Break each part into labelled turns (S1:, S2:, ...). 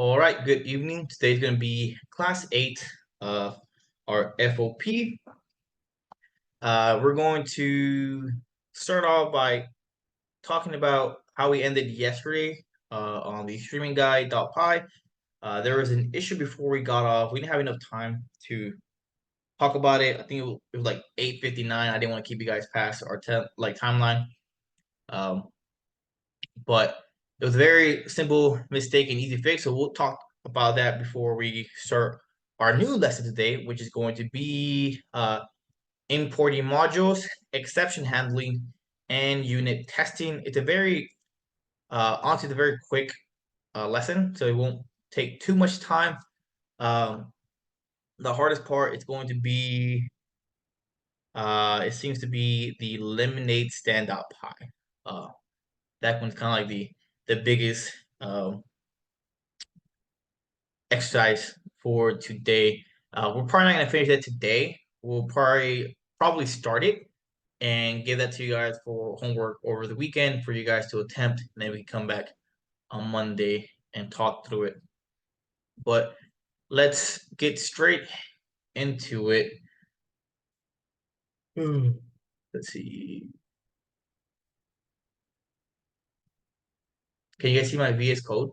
S1: All right, good evening. Today's going to be Class 8 of our FOP. We're going to start off by talking about how we ended yesterday on the streaming guide.py. There was an issue before we got off. We didn't have enough time to talk about it. I think it was like 8:59. I didn't want to keep you guys past our timeline. Um, but it was a very simple mistake and easy fix. So we'll talk about that before we start our new lesson today, which is going to be importing modules, exception handling, and unit testing. It's a very honestly, it's a very quick lesson, so it won't take too much time. Um, the hardest part is going to be it seems to be the lemonade standout pie. That one's kind of like the biggest exercise for today. We're probably not gonna finish that today. We'll probably start it and give that to you guys for homework over the weekend for you guys to attempt, and then we can come back on Monday and talk through it. But let's get straight into it. Let's see. Can you guys see my VS Code?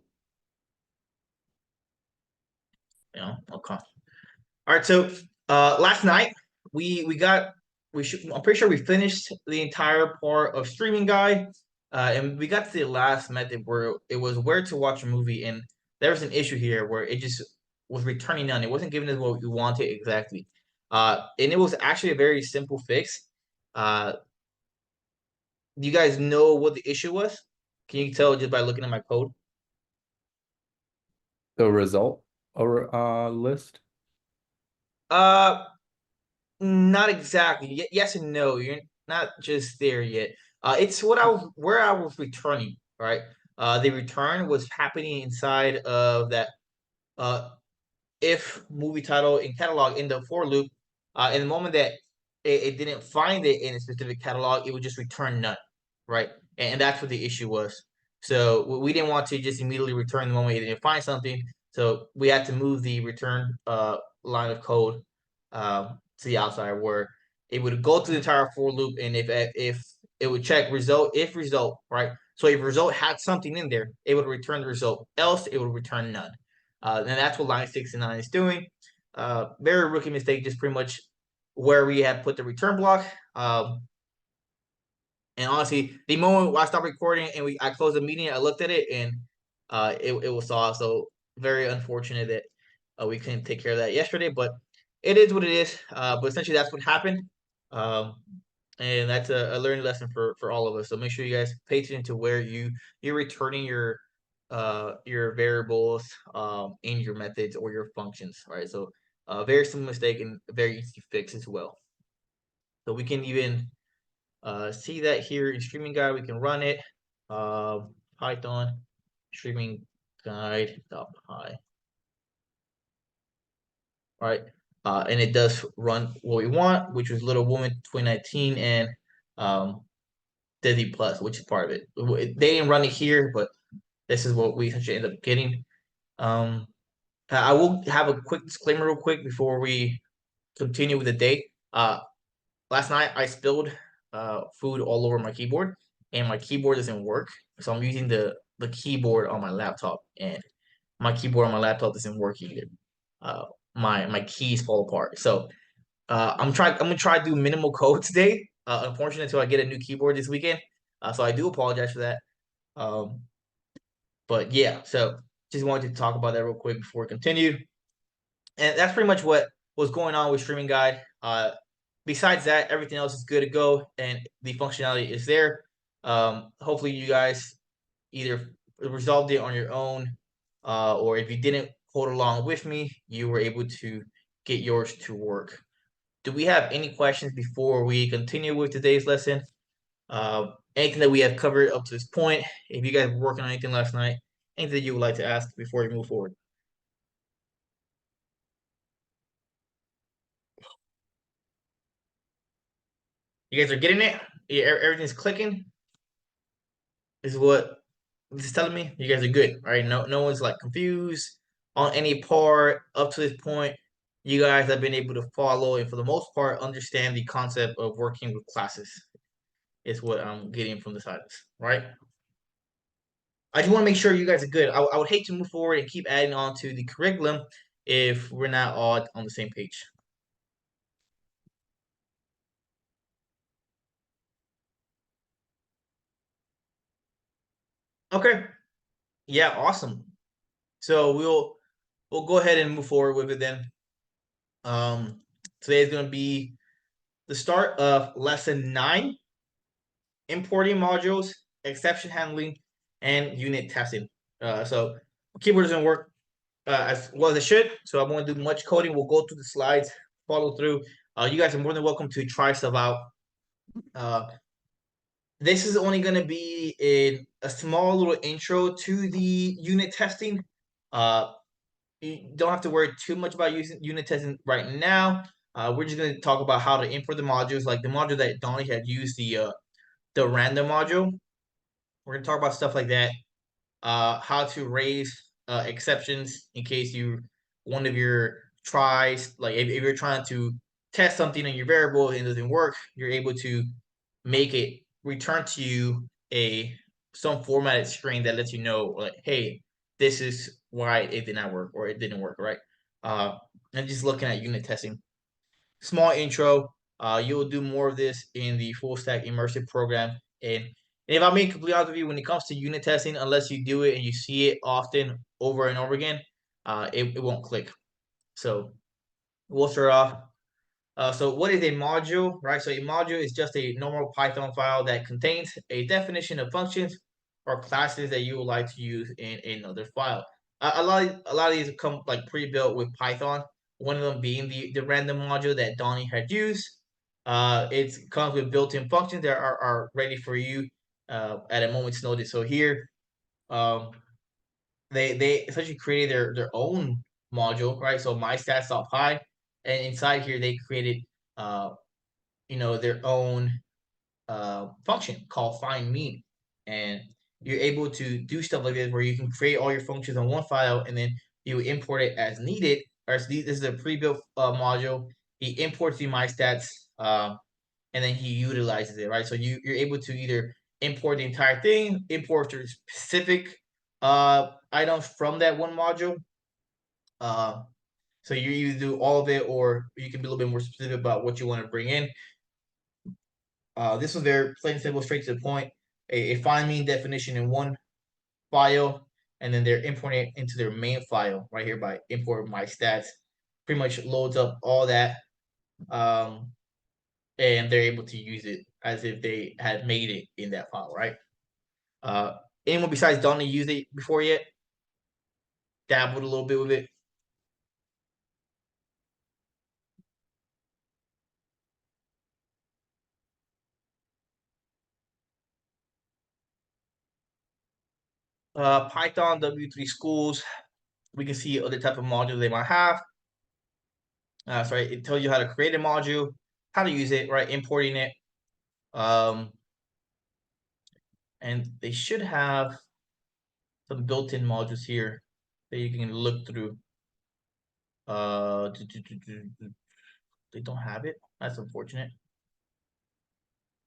S1: Okay. All right, so last night we got I'm pretty sure we finished the entire part of streaming guide, and we got to the last method where it was where to watch a movie, and there was an issue here where it just was returning none. It wasn't giving us what we wanted exactly, and it was actually a very simple fix. Do you guys know what the issue was? Can you tell just by looking at my code?
S2: The result or list.
S1: Uh, Not exactly. Yes and no. You're not just there yet. It's where I was returning, right? The return was happening inside of that uh if movie title in catalog in the for loop. In the moment that it didn't find it in a specific catalog, it would just return none, right? And that's what the issue was. So we didn't want to just immediately return the moment it didn't find something. So we had to move the return line of code to the outside where it would go to the entire for loop, and if it would check result, right? So if result had something in there, it would return the result. Else, it would return none. And that's what line 69 is doing. Very rookie mistake, just pretty much where we have put the return block. And honestly, the moment I stopped recording and I closed the meeting, I looked at it and it was solved. So very unfortunate that we couldn't take care of that yesterday, but it is what it is. But essentially, that's what happened. Um, and that's a learning lesson for all of us. So make sure you guys pay attention to where you're returning your variables in your methods or your functions. Right. So very simple mistake and very easy to fix as well. So we can even see that here in streaming guide. We can run it. Python streaming guide.py. All right. And it does run what we want, which was Little Woman 2019 and um, Disney Plus, which is part of it. They didn't run it here, but this is what we essentially end up getting. Um, I will have a quick disclaimer real quick before we continue with the day. Last night I spilled food all over my keyboard, and my keyboard doesn't work. So I'm using the keyboard on my laptop, and my keyboard on my laptop doesn't work either. Uh, my keys fall apart. So I'm gonna try to do minimal code today. Unfortunately, until I get a new keyboard this weekend. So I do apologize for that. Um, but yeah, so just wanted to talk about that real quick before we continue. And that's pretty much what was going on with Streaming Guide. Besides that, everything else is good to go, and the functionality is there. Hopefully, you guys either resolved it on your own, or if you didn't hold along with me, you were able to get yours to work. Do we have any questions before we continue with today's lesson? Anything that we have covered up to this point? If you guys were working on anything last night, anything that you would like to ask before we move forward? You guys are getting it? Yeah, everything's clicking. Is what? This is telling me you guys are good, right? No one's like confused on any part up to this point. You guys have been able to follow and for the most part understand the concept of working with classes is what I'm getting from the silence, right? I just want to make sure you guys are good. I would hate to move forward and keep adding on to the curriculum if we're not all on the same page. Okay. Yeah, awesome. So we'll go ahead and move forward with it then. Today is going to be the start of lesson 9, importing modules, exception handling, and unit testing. So keyboard doesn't work as well as it should. So I'm going to do much coding. We'll go through the slides, follow through. You guys are more than welcome to try stuff out. Uh, this is only going to be a small little intro to the unit testing. You don't have to worry too much about using unit testing right now. We're just going to talk about how to import the modules, like the module that Donnie had used, the random module. We're going to talk about stuff like that. How to raise exceptions in case one of your tries, like if you're trying to test something in your variable and it doesn't work, you're able to make it return to you some formatted string that lets you know, like, hey, this is why it did not work or it didn't work, right? And just looking at unit testing. Small intro. You'll do more of this in the full stack immersive program. And if I'm being completely honest with you, when it comes to unit testing, unless you do it and you see it often over and over again, it won't click. So we'll start off. So what is a module, right? So a module is just a normal Python file that contains a definition of functions or classes that you would like to use in another file. A lot of these come like pre-built with Python. One of them being the random module that Donnie had used. It comes with built-in functions that are ready for you at a moment's notice. So here, um, they essentially created their own module, right? So mystats.py, and inside here they created uh their own function called find mean, and you're able to do stuff like this where you can create all your functions on one file and then you import it as needed. Or this is a pre-built module. He imports the mystats and then he utilizes it, right? So you're able to either import the entire thing, import your specific items from that one module. Uh, so you either do all of it, or you can be a little bit more specific about what you want to bring in. This was very plain and simple, straight to the point. A find mean definition in one file, and then they're importing it into their main file right here by import my stats. Pretty much loads up all that, um, and they're able to use it as if they had made it in that file, right? Uh, Anyone besides Donnie used it before yet? Dabbled a little bit with it. Python W3 schools. We can see other type of modules they might have. Sorry, it tells you how to create a module, how to use it, right? Importing it. Um, and they should have some built-in modules here that you can look through. They don't have it. That's unfortunate.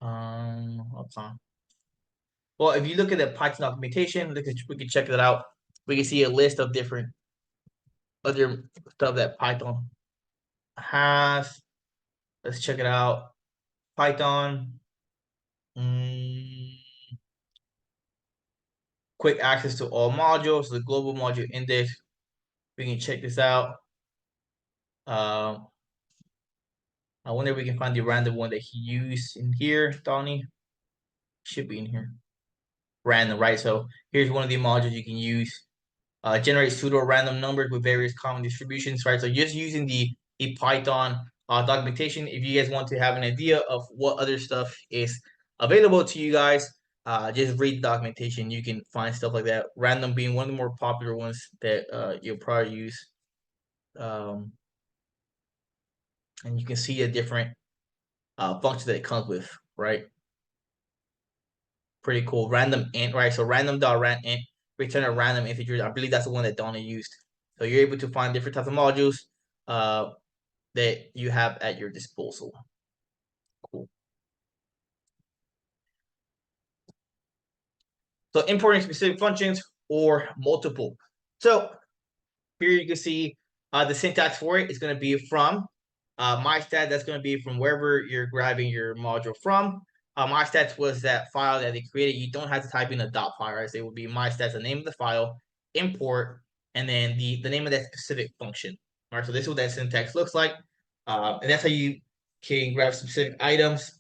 S1: Hold on. Well, if you look at the Python documentation, we can check that out. We can see a list of different other stuff that Python has. Let's check it out. Python. Mm, quick access to all modules, the global module index. We can check this out. I wonder if we can find the random one that he used in here, Donnie. Should be in here. Random, right? So here's one of the modules you can use. Generate pseudo random numbers with various common distributions, right? So just using the Python documentation. If you guys want to have an idea of what other stuff is available to you guys, just read the documentation. You can find stuff like that. Random being one of the more popular ones that you'll probably use. And you can see a different functions that it comes with, right? Pretty cool. Random int, right? So random dot ran int, return a random integer. I believe that's the one that Donna used. So you're able to find different types of modules that you have at your disposal. Cool. So importing specific functions or multiple. So here you can see the syntax for it is going to be from MyStat. That's going to be from wherever you're grabbing your module from. MyStats was that file that they created. You don't have to type in a dot file, right? So it would be MyStats, the name of the file, import, and then the name of that specific function. All right, so this is what that syntax looks like. And that's how you can grab specific items.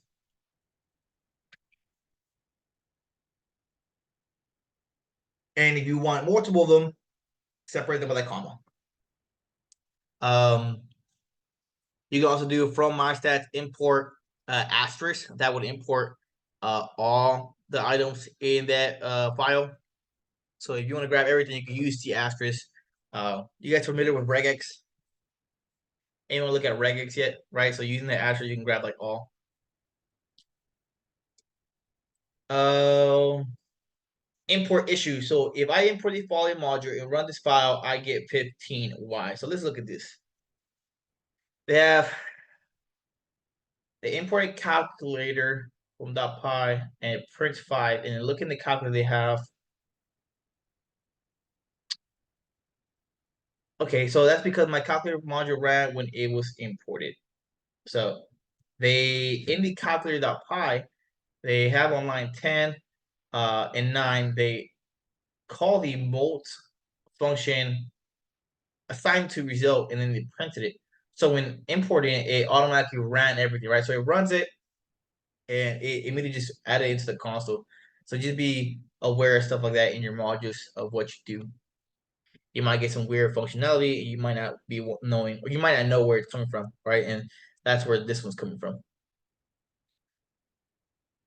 S1: And if you want multiple of them, separate them by a comma. You can also do from MyStats import asterisk. That would import all the items in that file. So if you want to grab everything, you can use the asterisk. You guys familiar with regex? Anyone look at regex yet? Right. So using the asterisk, you can grab like all. Import issue. So if I import the following module and run this file, I get 15. Why? So let's look at this. They import a calculator from .py and it prints 5. And then look in the calculator they have. Okay, so that's because my calculator module ran when it was imported. So they in the calculator.py, they have on line 10 and 9, they call the molt function assigned to result and then they printed it. So when importing it, it automatically ran everything, right? So it runs it and it immediately just added it into the console. So just be aware of stuff like that in your modules of what you do. You might get some weird functionality. You might not be knowing, or you might not know where it's coming from, right? And that's where this one's coming from.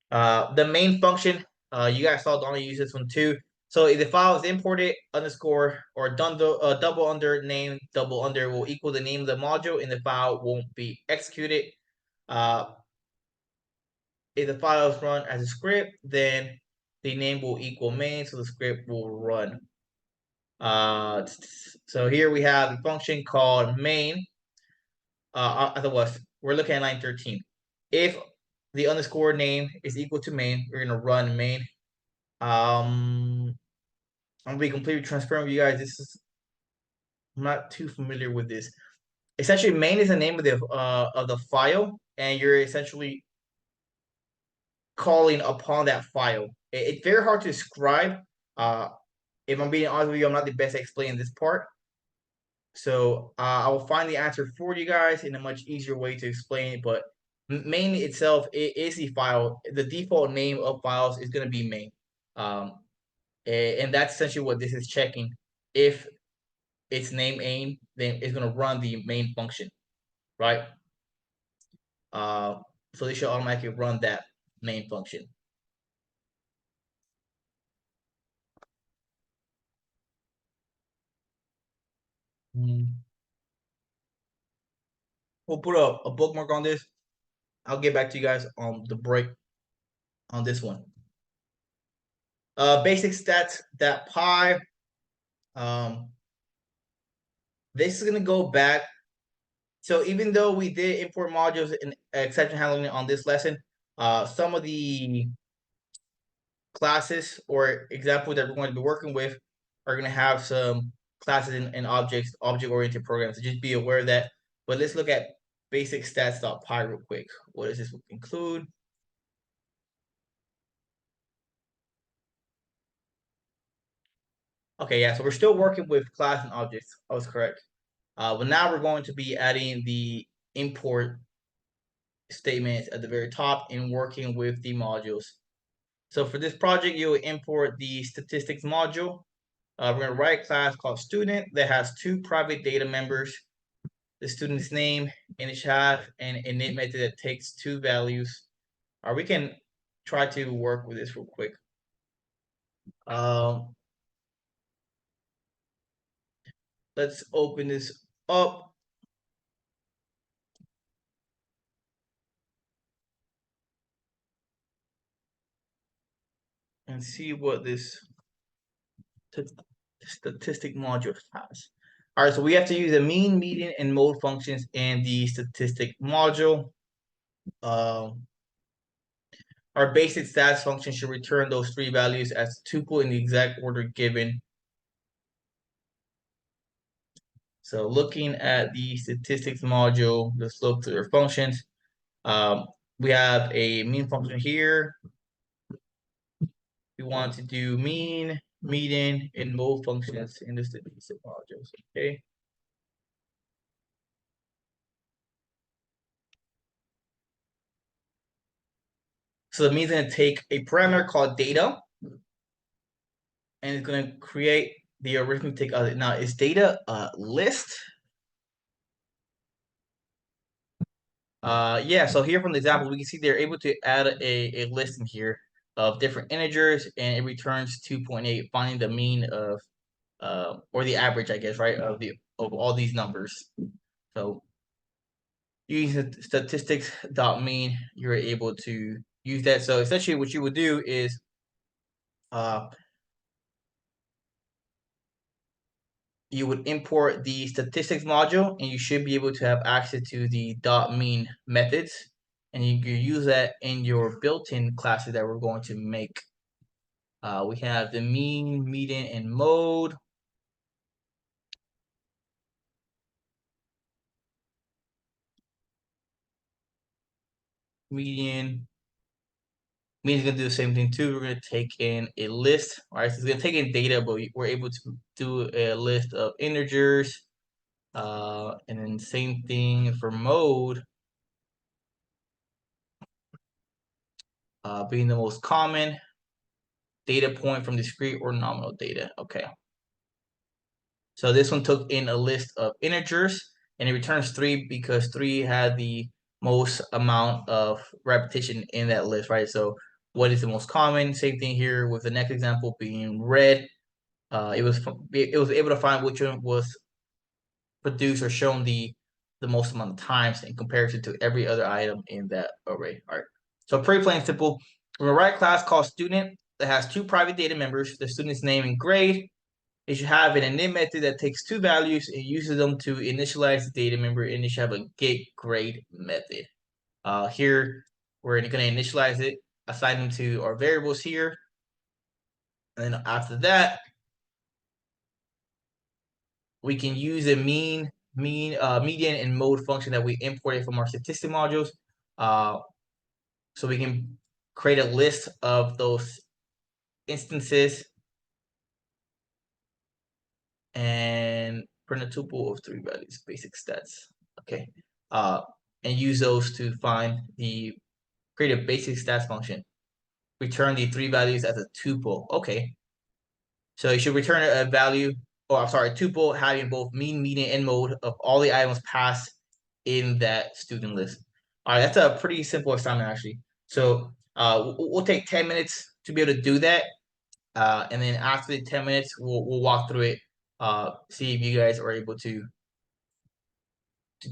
S1: The main function, you guys saw Donna use this one too. So if the file is imported, underscore or double under name, double under will equal the name of the module, and the file won't be executed. If the file is run as a script, then the name will equal main, so the script will run. So here we have a function called main. Otherwise, we're looking at line 13. If the underscore name is equal to main, we're gonna run main. I'm gonna be completely transparent with you guys. I'm not too familiar with this. Essentially, main is the name of the file, and you're essentially calling upon that file. It's very hard to describe. If I'm being honest with you, I'm not the best at explaining this part. So I will find the answer for you guys in a much easier way to explain it. But main itself is the file. The default name of files is going to be main. And that's essentially what this is checking. If it's name main, then it's going to run the main function, right? So they should automatically run that main function. We'll put a bookmark on this. I'll get back to you guys on the break on this one. Basic stats that pi. This is gonna go back. So even though we did import modules and exception handling on this lesson, some of the classes or examples that we're going to be working with are going to have some classes and objects, object-oriented programs. So just be aware of that. But let's look at basic stats.py real quick. What does this include? Okay, yeah, so we're still working with class and objects. I was correct. But now we're going to be adding the import statements at the very top and working with the modules. So for this project, you'll import the statistics module. We're going to write a class called student that has 2 private data members, the student's name, init and init method that takes 2 values. We can try to work with this real quick. Let's open this up. and see what this statistic module has. All right, so we have to use the mean, median, and mode functions in the statistic module. Our basic stats function should return those three values as tuple in the exact order given. So looking at the statistics module, let's look through their functions. We have a mean function here. We want to do mean, median, and mode functions in the statistic modules. Okay. So the mean is going to take a parameter called data, and it's going to create the arithmetic of it. Now, is data a list? Yeah, so here from the example, we can see they're able to add a list in here of different integers, and it returns 2.8, finding the mean of or the average, I guess, right, of all these numbers. So using statistics.mean, you're able to use that. So essentially what you would do is you would import the statistics module, and you should be able to have access to the .mean methods, and you can use that in your built-in classes that we're going to make. We have the mean, median, and mode. Median is going to do the same thing too. We're going to take in a list. All right, so it's going to take in data, but we're able to do a list of integers. And then same thing for mode, being the most common data point from discrete or nominal data. Okay. So this one took in a list of integers, and it returns 3 because 3 had the most amount of repetition in that list, right? So what is the most common? Same thing here with the next example being red. It was able to find which one was produced or shown the most amount of times in comparison to every other item in that array. All right. So pretty plain and simple. We're gonna write a class called student that has two private data members, the student's name and grade. It should have an init method that takes two values and uses them to initialize the data member, and it should have a get grade method. Here, we're going to initialize it, assign them to our variables here. And then after that, we can use a median, and mode function that we imported from our statistic modules. So we can create a list of those instances and print a tuple of three values, basic stats. Okay. And use those to create a basic stats function. Return the three values as a tuple. Okay. So you should return a value, or I'm sorry, a tuple having both mean, median, and mode of all the items passed in that student list. All right, that's a pretty simple assignment actually. So we'll take 10 minutes to be able to do that. And then after the 10 minutes, we'll walk through it, see if you guys are able to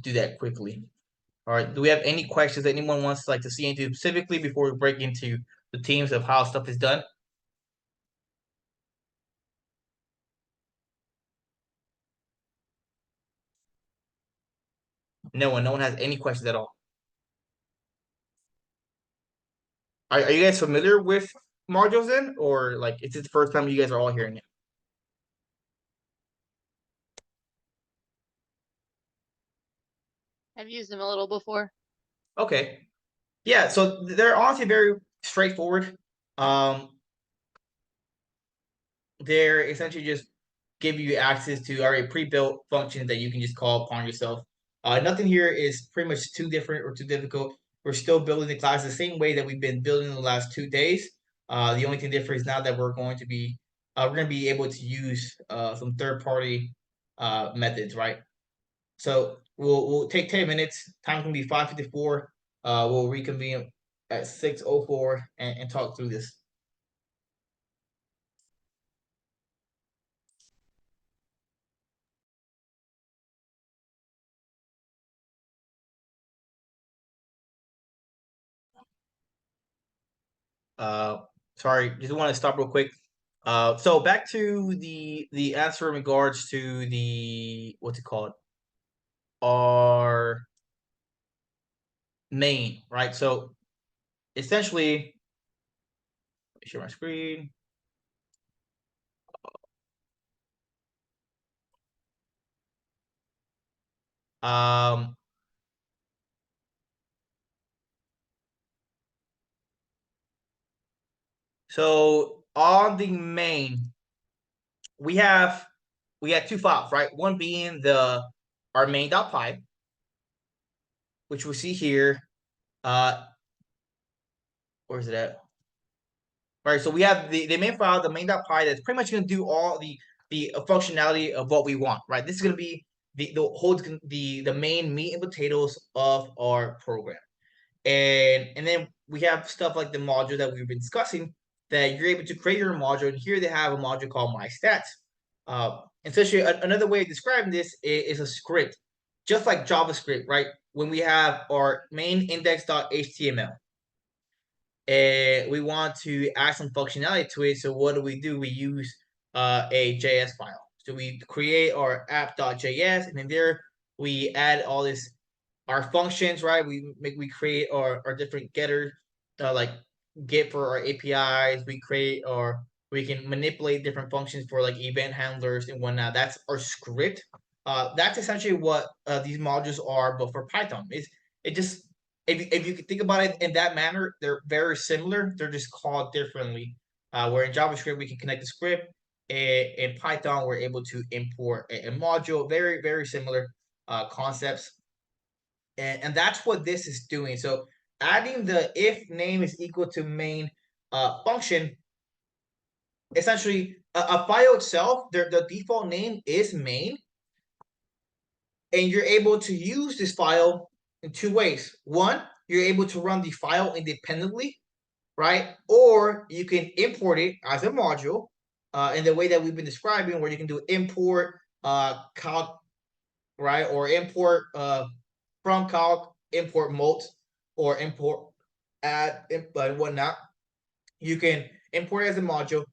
S1: do that quickly. All right, do we have any questions that anyone wants to see into specifically before we break into the teams of how stuff is done? No one has any questions at all. Are you guys familiar with modules then, or is it the first time you guys are all hearing it?
S3: I've used them a little before.
S1: Okay, yeah. So they're honestly very straightforward. They're essentially just give you access to already pre-built functions that you can just call upon yourself. Nothing here is pretty much too different or too difficult. We're still building the class the same way that we've been building the last 2 days. The only thing different is now that we're going to be able to use some third-party methods, right? So we'll take 10 minutes. Time can be 5:54. We'll reconvene at 6:04 and talk through this. sorry, just want to stop real quick. So back to the answer in regards to the what's it called? Our main, right? So essentially, let me share my screen. Um, so on the main, we have two files, right? One being our main.py, which we see here. Where is it at? All right, so we have the main file, the main.py, that's pretty much going to do all the functionality of what we want, right? This is going to be the main meat and potatoes of our program. And then we have stuff like the module that we've been discussing that you're able to create your module. And here they have a module called My Stats. Essentially, another way of describing this is a script, just like JavaScript, right? When we have our main index.html and we want to add some functionality to it. So what do? We use a JS file. So we create our app.js, and then there we add all this our functions, right? We create our different getters, like get for our APIs. We can manipulate different functions for like event handlers and whatnot. That's our script. That's essentially what these modules are, but for Python. It just if you think about it in that manner, they're very similar. They're just called differently. Where in JavaScript we can connect the script, in Python we're able to import a module. Very very similar concepts, and that's what this is doing. So adding the if name is equal to main function, essentially a file itself, the default name is main, and you're able to use this file in two ways. One, you're able to run the file independently, right? Or you can import it as a module in the way that we've been describing, where you can do import calc, right? Or import from calc, import mult, or import add and whatnot. You can import it as a module.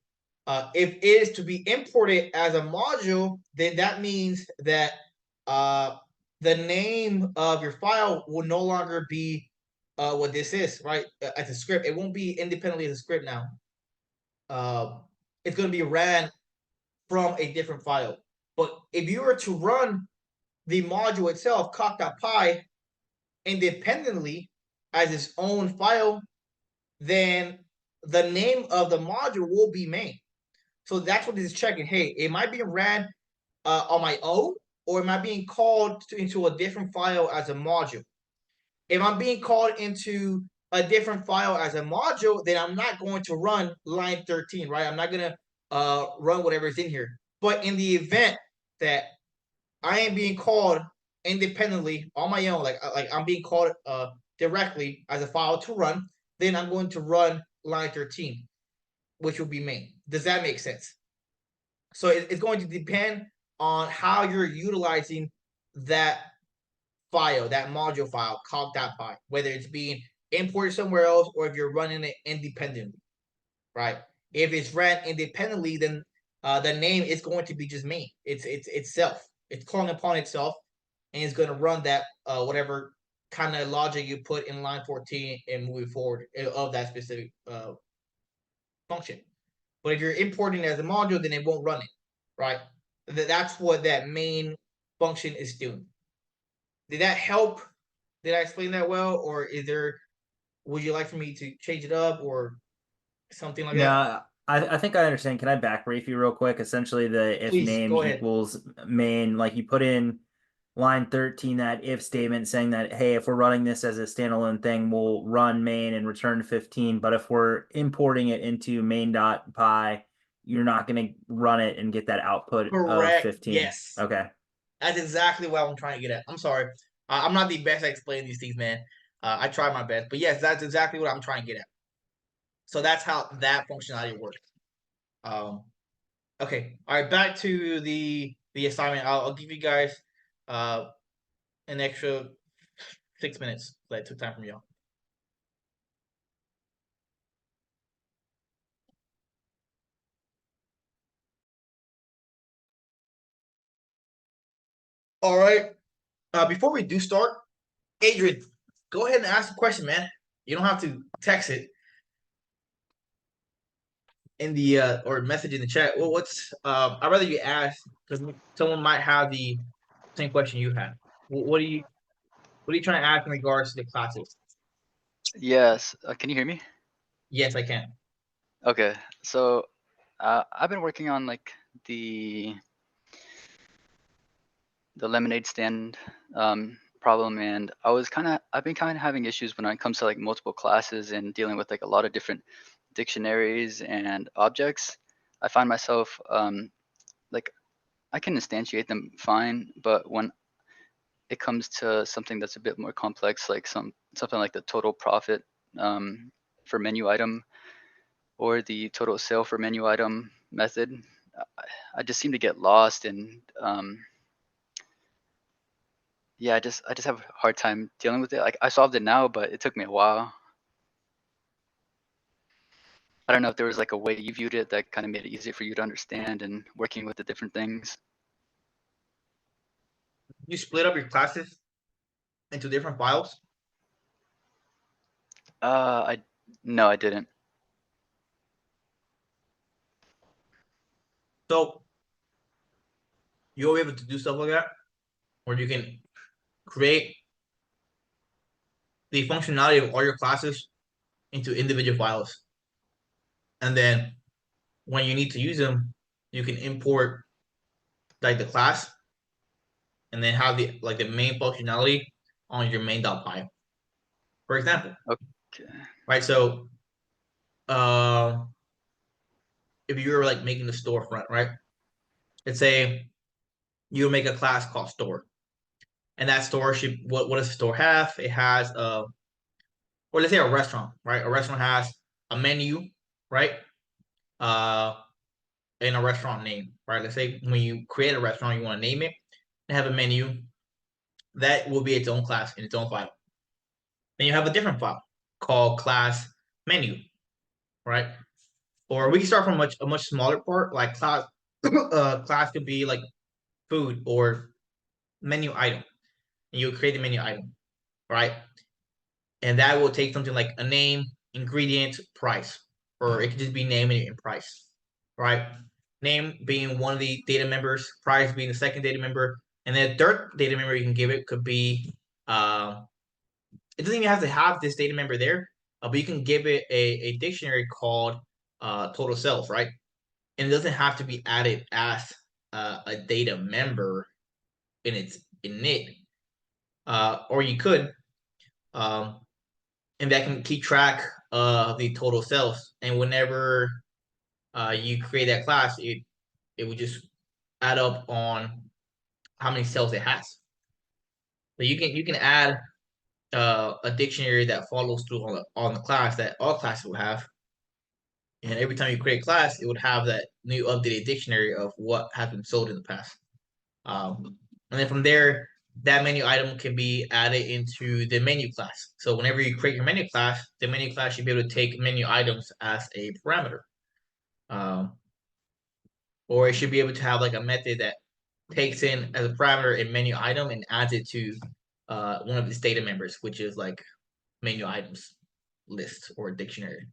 S1: If it is to be imported as a module, then that means that the name of your file will no longer be what this is, right? As a script. It won't be independently as a script now. It's going to be ran from a different file. But if you were to run the module itself, calc.py, independently as its own file, then the name of the module will be main. So that's what this is checking. Hey, am I being ran on my own, or am I being called into a different file as a module? If I'm being called into a different file as a module, then I'm not going to run line 13, right? I'm not going to run whatever's in here. But in the event that I am being called independently on my own, like I'm being called directly as a file to run, then I'm going to run line 13, which will be main. Does that make sense? So it's going to depend on how you're utilizing that file, that module file, calc.py, whether it's being imported somewhere else or if you're running it independently, right? If it's ran independently, then the name is going to be just main. It's itself. It's calling upon itself, and it's going to run that whatever kind of logic you put in line 14 and moving forward of that specific function. But if you're importing it as a module, then it won't run it, right? That's what that main function is doing. Did that help? Did I explain that well, or would you like for me to change it up or something like that?
S3: No, I think I understand. Can I back brief you real quick? Essentially, the if
S1: Please,
S3: name
S1: go ahead.
S3: equals main, like you put in line 13, that if statement saying that, hey, if we're running this as a standalone thing, we'll run main and return 15. But if we're importing it into main.py, you're not going to run it and get that output of
S1: Correct.
S3: 15.
S1: Yes.
S3: Okay.
S1: That's exactly what I'm trying to get at. I'm sorry. I'm not the best at explaining these things, man. I try my best. But yes, that's exactly what I'm trying to get at. So that's how that functionality works. Okay. All right, back to the assignment. I'll give you guys an extra 6 minutes that took time from y'all. All right. Before we do start, Adrian, go ahead and ask the question, man. You don't have to text it in the or message in the chat. Well, I'd rather you ask because someone might have the same question you have. What are you trying to ask in regards to the classes?
S4: Yes. Can you hear me?
S1: Yes, I can.
S4: Okay. So I've been working on like the lemonade stand problem, and I've been kind of having issues when it comes to like multiple classes and dealing with like a lot of different dictionaries and objects. I find myself like I can instantiate them fine, but when it comes to something that's a bit more complex, like something like the total profit for menu item or the total sale for menu item method, I just seem to get lost, and yeah, I just have a hard time dealing with it. Like I solved it now, but it took me a while. I don't know if there was like a way you viewed it that kind of made it easier for you to understand and working with the different things.
S1: You split up your classes into different files.
S4: I No, I didn't.
S1: So you'll be able to do stuff like that, where you can create the functionality of all your classes into individual files. And then when you need to use them, you can import like the class and then have the main functionality on your main.py. For example,
S4: Okay.
S1: right? So uh, if you're like making the storefront, right? Let's say you make a class called store. And that store should what does the store have? It has or let's say a restaurant, right? A restaurant has a menu, right? Uh and a restaurant name, right? Let's say when you create a restaurant, you want to name it and have a menu. That will be its own class in its own file. Then you have a different file called class menu, right? Or we can start from a much smaller part, like class. Class could be like food or menu item, and you create the menu item, right? And that will take something like a name, ingredient, price, or it could just be name and price, right? Name being one of the data members, price being the second data member, and then the third data member you can give it could be it doesn't even have to have this data member there, but you can give it a dictionary called total sales, right? And it doesn't have to be added as a data member in it, or you could, um, and that can keep track of the total sales. And whenever you create that class, it would just add up on how many sales it has. So you can add a dictionary that follows through on the class that all classes will have. And every time you create a class, it would have that new updated dictionary of what has been sold in the past. And then from there, that menu item can be added into the menu class. So whenever you create your menu class, the menu class should be able to take menu items as a parameter. Or it should be able to have like a method that takes in as a parameter a menu item and adds it to one of its data members, which is like menu items list or dictionary.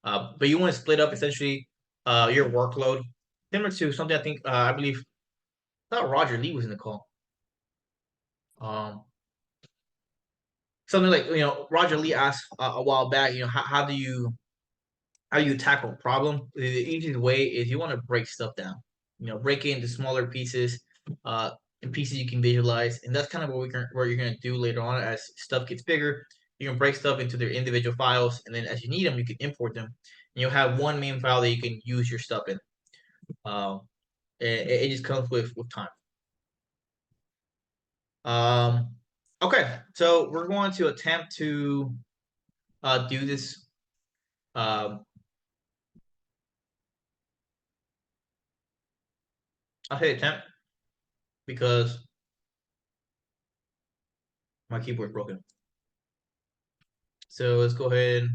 S1: But you want to split up essentially your workload similar to something I think I believe I thought Roger Lee was in the call. Something like Roger Lee asked a while back. How do you tackle a problem? The easiest way is you want to break stuff down. Break it into smaller pieces, and pieces you can visualize, and that's kind of what you're gonna do later on as stuff gets bigger. You can break stuff into their individual files, and then as you need them, you can import them. And you'll have one main file that you can use your stuff in. It just comes with time. Okay, so we're going to attempt to do this. I'll say attempt because my keyboard's broken. So let's go ahead.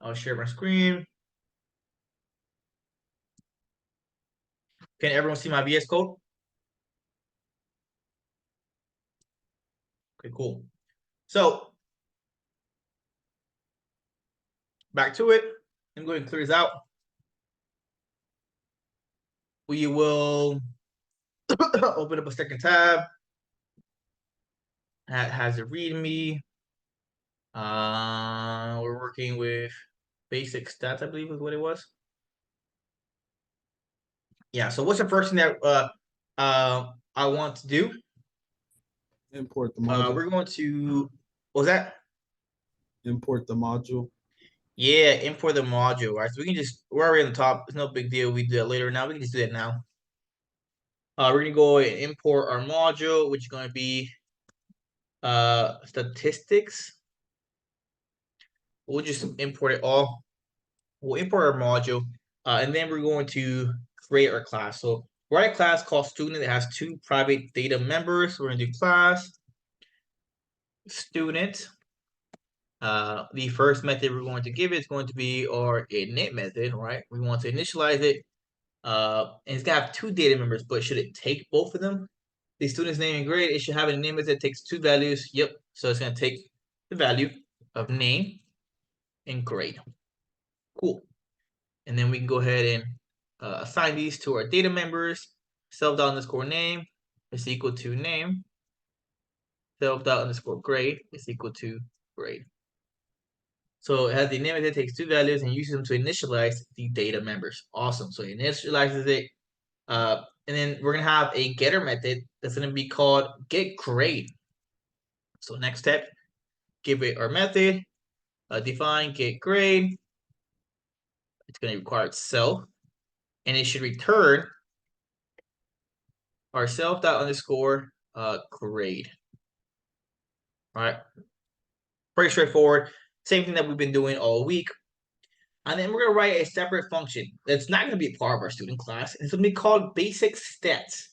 S1: I'll share my screen. Can everyone see my VS Code? Okay, cool. So back to it. I'm going to clear this out. We will open up a second tab. That has a README. We're working with basic stats, I believe is what it was. Yeah, so what's the first thing that I want to do?
S5: Import the module.
S1: We're going to, what was that?
S5: Import the module.
S1: Yeah, import the module, right? So we can just, we're already on the top. It's no big deal. We do that later. Now we can just do that now. We're gonna go and import our module, which is going to be statistics. We'll just import it all. We'll import our module, and then we're going to create our class. So write a class called student that has 2 private data members. We're gonna do class student. The first method we're going to give it is going to be our init method, right? We want to initialize it. And it's gonna have 2 data members, but should it take both of them? The student's name and grade, it should have a name that takes 2 values. Yep. So it's gonna take the value of name and grade. Cool. And then we can go ahead and assign these to our data members. Self._name is equal to name. Self._grade is equal to grade. So it has the name that takes 2 values and uses them to initialize the data members. Awesome. So it initializes it. And then we're gonna have a getter method that's gonna be called getGrade. So next step, give it our method, define getGrade. It's gonna require itself, and it should return our self._grade. All right, pretty straightforward. Same thing that we've been doing all week. And then we're gonna write a separate function that's not gonna be a part of our student class. It's gonna be called basic stats.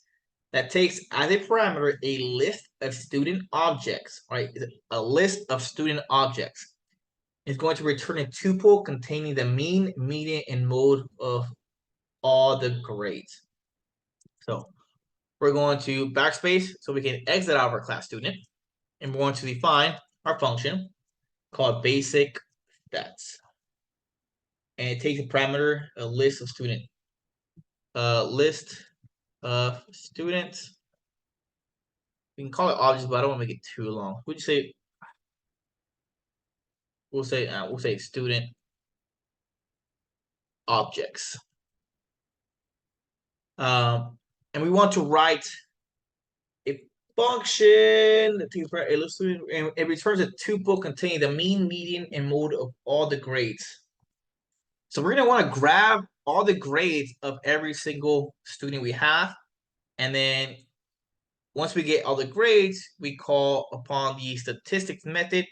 S1: That takes as a parameter a list of student objects, right? A list of student objects. It's going to return a tuple containing the mean, median, and mode of all the grades. So we're going to backspace so we can exit out of our class student, and we're going to define our function called basic stats. And it takes a parameter, a list of student, list of students. We can call it objects, but I don't want to make it too long. Would you say? We'll say student objects. And we want to write a function that takes a list of student and it returns a tuple containing the mean, median, and mode of all the grades. So we're gonna want to grab all the grades of every single student we have, and then once we get all the grades, we call upon the statistics method.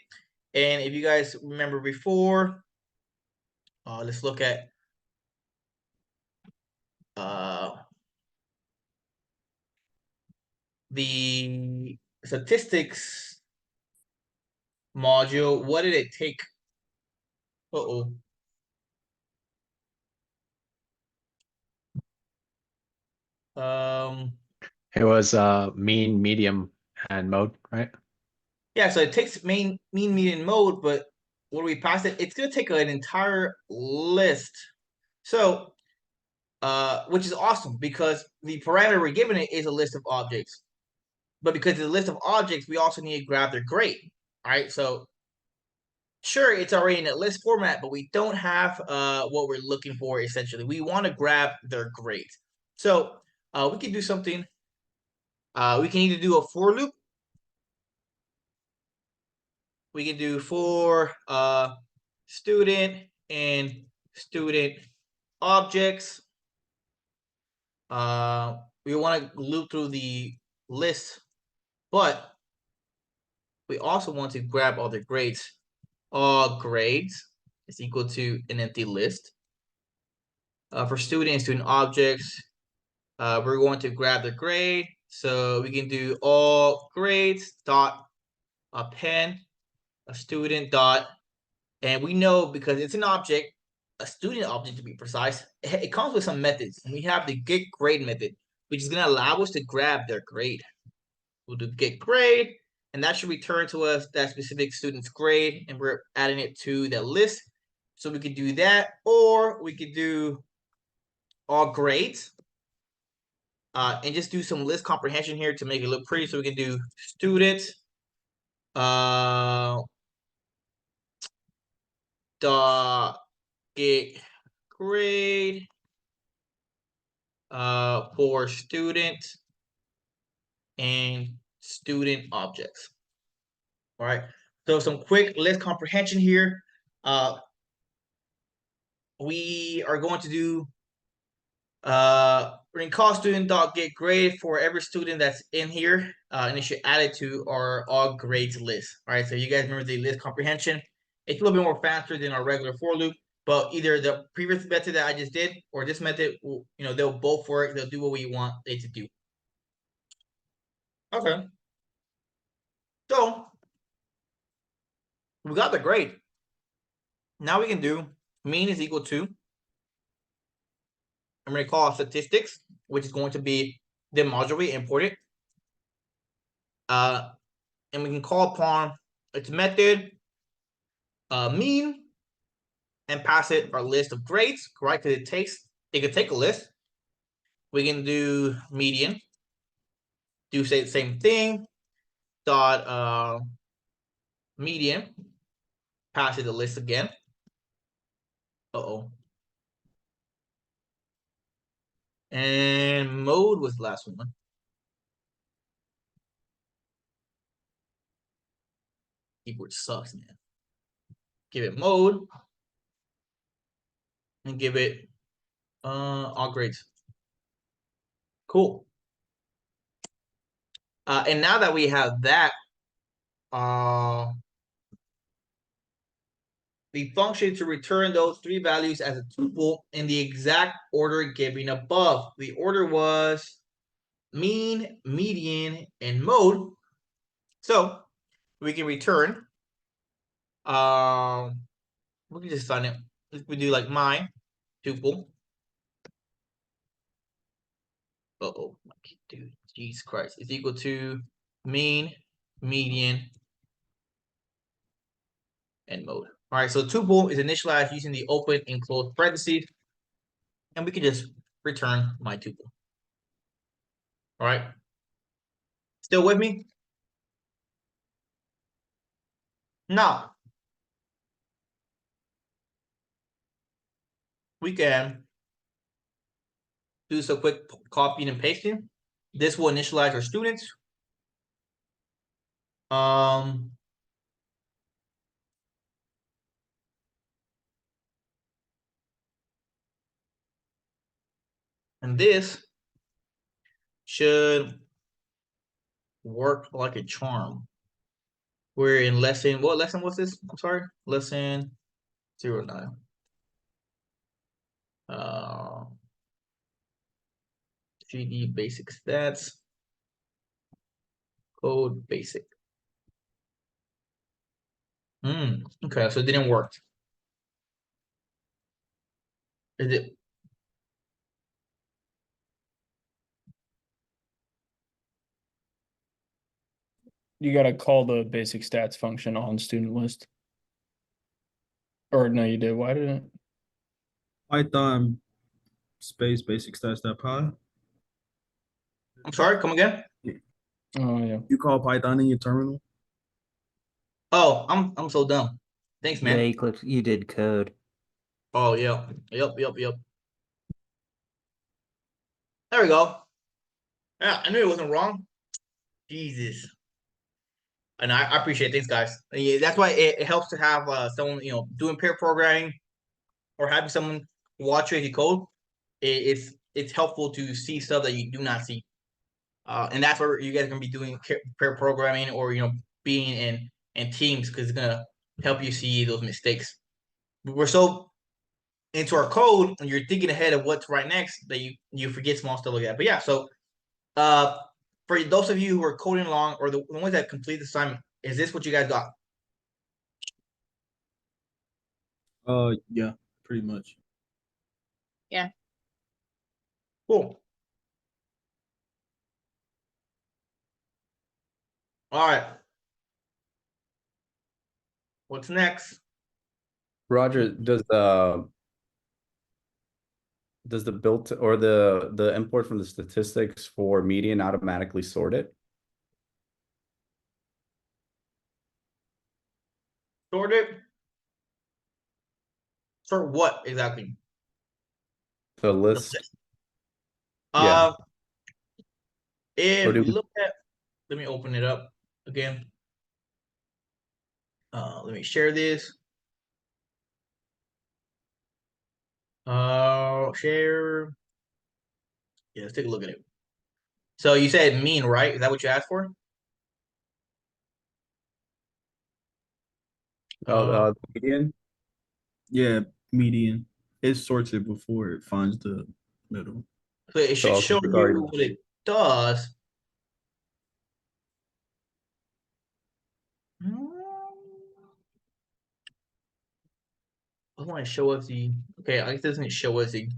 S1: And if you guys remember before, let's look at the statistics module. What did it take?
S6: It was mean, medium, and mode, right?
S1: Yeah, so it takes mean, median, mode, but when we pass it, it's gonna take an entire list. So, which is awesome because the parameter we're giving it is a list of objects. But because it's a list of objects, we also need to grab their grade. All right, so sure, it's already in a list format, but we don't have what we're looking for essentially. We want to grab their grade. So we can do something. We can either do a for loop. We can do for student and student objects. We want to loop through the list, but we also want to grab all the grades. All grades is equal to an empty list. For student and student objects, we're going to grab the grade. So we can do all grades dot append a student dot, and we know because it's an object, a student object to be precise, it comes with some methods. And we have the getGrade method, which is going to allow us to grab their grade. We'll do getGrade, and that should return to us that specific student's grade, and we're adding it to the list. So we could do that, or we could do all grades. And just do some list comprehension here to make it look pretty. So we can do student dot get grade for student and student objects. All right. So some quick list comprehension here. We are going to do we're going to call student dot get grade for every student that's in here, and it should add it to our all grades list. All right, so you guys remember the list comprehension. It's a little bit more faster than our regular for loop, but either the previous method that I just did or this method, will, they'll both work. They'll do what we want it to do. Okay. So we got the grade. Now we can do mean is equal to, I'm going to call it statistics, which is going to be the module we imported. And we can call upon its method mean and pass it our list of grades, right? Because it could take a list. We can do median, do say the same thing, dot median, pass it the list again. And mode was the last one. Keyboard sucks, man. Give it mode and give it all grades. Cool. And now that we have that, the function to return those three values as a tuple in the exact order given above. The order was mean, median, and mode. So we can return. We can just sign it. We do like my tuple. Dude, Jesus Christ, is equal to mean, median, and mode. All right, so tuple is initialized using the open and closed parentheses, and we can just return my tuple. All right, still with me? Now we can do some quick copying and pasting. This will initialize our students. And this should work like a charm. We're in lesson, what lesson was this? I'm sorry, lesson 09. 3D basic stats, code basic. Okay, so it didn't work. Is it?
S7: You gotta call the basic stats function on student list. Or no, you did. Why did it?
S5: Python space basic stats.py.
S1: I'm sorry, come again?
S7: Oh yeah.
S5: You call Python in your terminal?
S1: Oh, I'm so dumb. Thanks, man.
S3: Yeah, Eclipse, you did code.
S1: Oh yeah. Yep. There we go. Yeah, I knew it wasn't wrong. Jesus. And I appreciate these guys. Yeah, that's why it helps to have someone doing pair programming or having someone watch you code. It's helpful to see stuff that you do not see. And that's where you guys are gonna be doing pair programming or being in teams, because it's gonna help you see those mistakes. We're so into our code and you're thinking ahead of what's right next that you forget small stuff like that. But yeah, so for those of you who are coding along or the ones that complete the assignment, is this what you guys got?
S5: Yeah, pretty much.
S1: Cool. All right. What's next?
S2: Roger, does the built or the import from the statistics for median automatically sort it?
S1: Sort it. For what exactly?
S2: The list? Yeah.
S1: Uh,
S2: Or
S1: if
S2: do
S1: we look at, let me open it up again. Let me share this. Share. Yeah, let's take a look at it. So you said mean, right? Is that what you asked for?
S2: median?
S5: Yeah, median. It sorts it before it finds the middle.
S1: So it should
S2: also
S1: show you
S2: regarding-
S1: what it does. I want to show us the. Okay, I guess it doesn't show us the.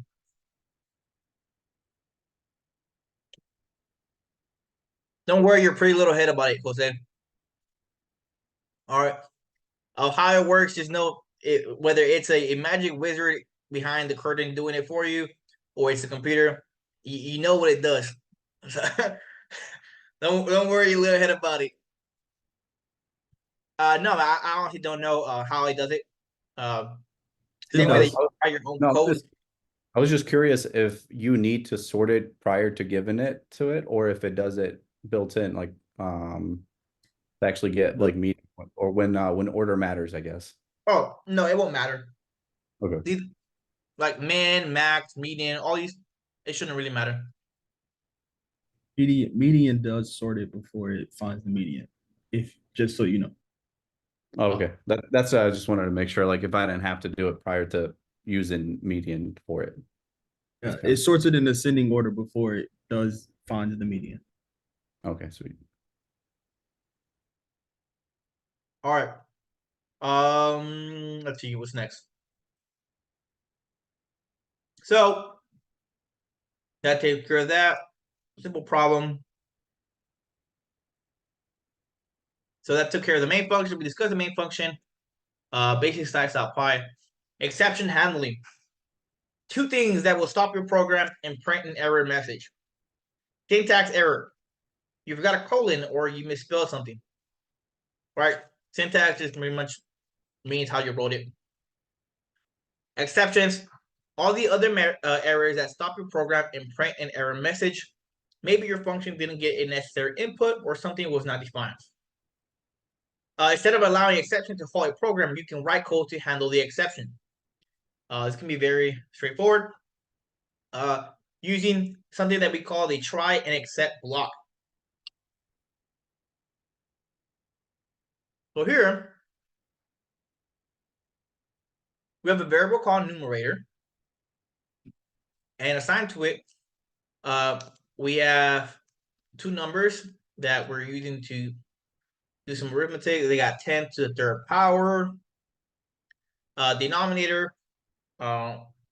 S1: Don't worry your pretty little head about it, Jose. All right. How it works, just know it, whether it's a magic wizard behind the curtain doing it for you, or it's a computer. You know what it does. don't worry your little head about it. No, I honestly don't know how it does it. Same
S5: No,
S1: way that
S2: I
S1: you write your own
S2: No,
S1: code.
S2: I was just curious if you need to sort it prior to giving it to it, or if it does it built in, like to actually get like median, or when order matters, I guess.
S1: Oh no, it won't matter.
S2: Okay.
S1: These like min, max, median, all these, it shouldn't really matter.
S5: Median does sort it before it finds the median. If just so you know.
S2: Oh, okay. That's I just wanted to make sure, like, if I didn't have to do it prior to using median for it.
S5: Yeah,
S2: Okay.
S5: it sorts it in ascending order before it does find the median.
S2: Okay, sweet.
S1: All right. Let's see what's next. So that takes care of that simple problem. So that took care of the main function. We discussed the main function. Basic stats.py. Exception handling. Two things that will stop your program and print an error message. Syntax error. You forgot a colon or you misspelled something. Right? Syntax just pretty much means how you wrote it. Exceptions. All the other errors that stop your program and print an error message. Maybe your function didn't get a necessary input or something was not defined. Instead of allowing exception to halt a program, you can write code to handle the exception. This can be very straightforward. Using something that we call the try and except block. So here, we have a variable called numerator. And assigned to it, we have two numbers that we're using to do some arithmetic. They got 10 to the third power. Denominator,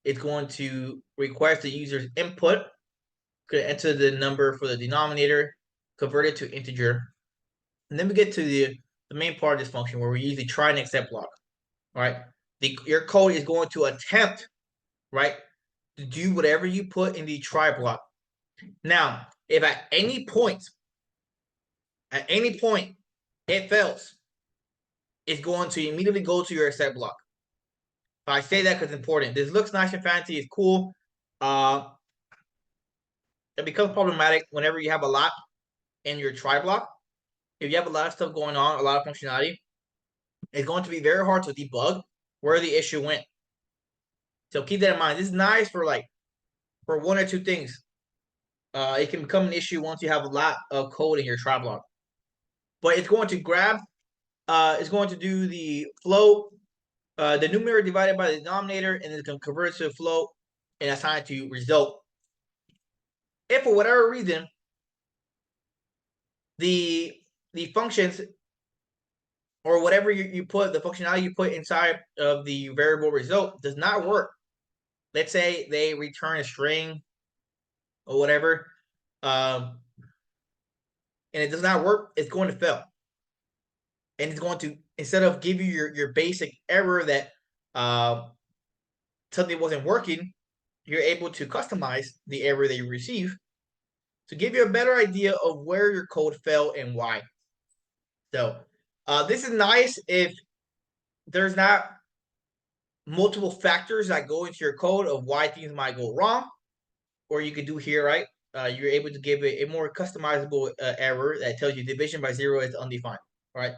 S1: it's going to request the user's input. Could enter the number for the denominator, convert it to integer. And then we get to the main part of this function where we use the try and except block. All right. Your code is going to attempt, right, to do whatever you put in the try block. Now, if at any point it fails, it's going to immediately go to your except block. But I say that because it's important. This looks nice and fancy, it's cool. It becomes problematic whenever you have a lot in your try block. If you have a lot of stuff going on, a lot of functionality, it's going to be very hard to debug where the issue went. So keep that in mind. This is nice for one or two things. It can become an issue once you have a lot of code in your try block. But it's going to grab, it's going to do the float, the numerator divided by the denominator, and it's going to convert it to a float and assign it to result. If for whatever reason the functions or whatever you put, the functionality you put inside of the variable result does not work. Let's say they return a string or whatever, and it does not work, it's going to fail. And it's going to instead of give you your basic error that something wasn't working, you're able to customize the error that you receive to give you a better idea of where your code fell and why. So this is nice if there's not multiple factors that go into your code of why things might go wrong, or you could do here, right? You're able to give a more customizable error that tells you division by 0 is undefined, right?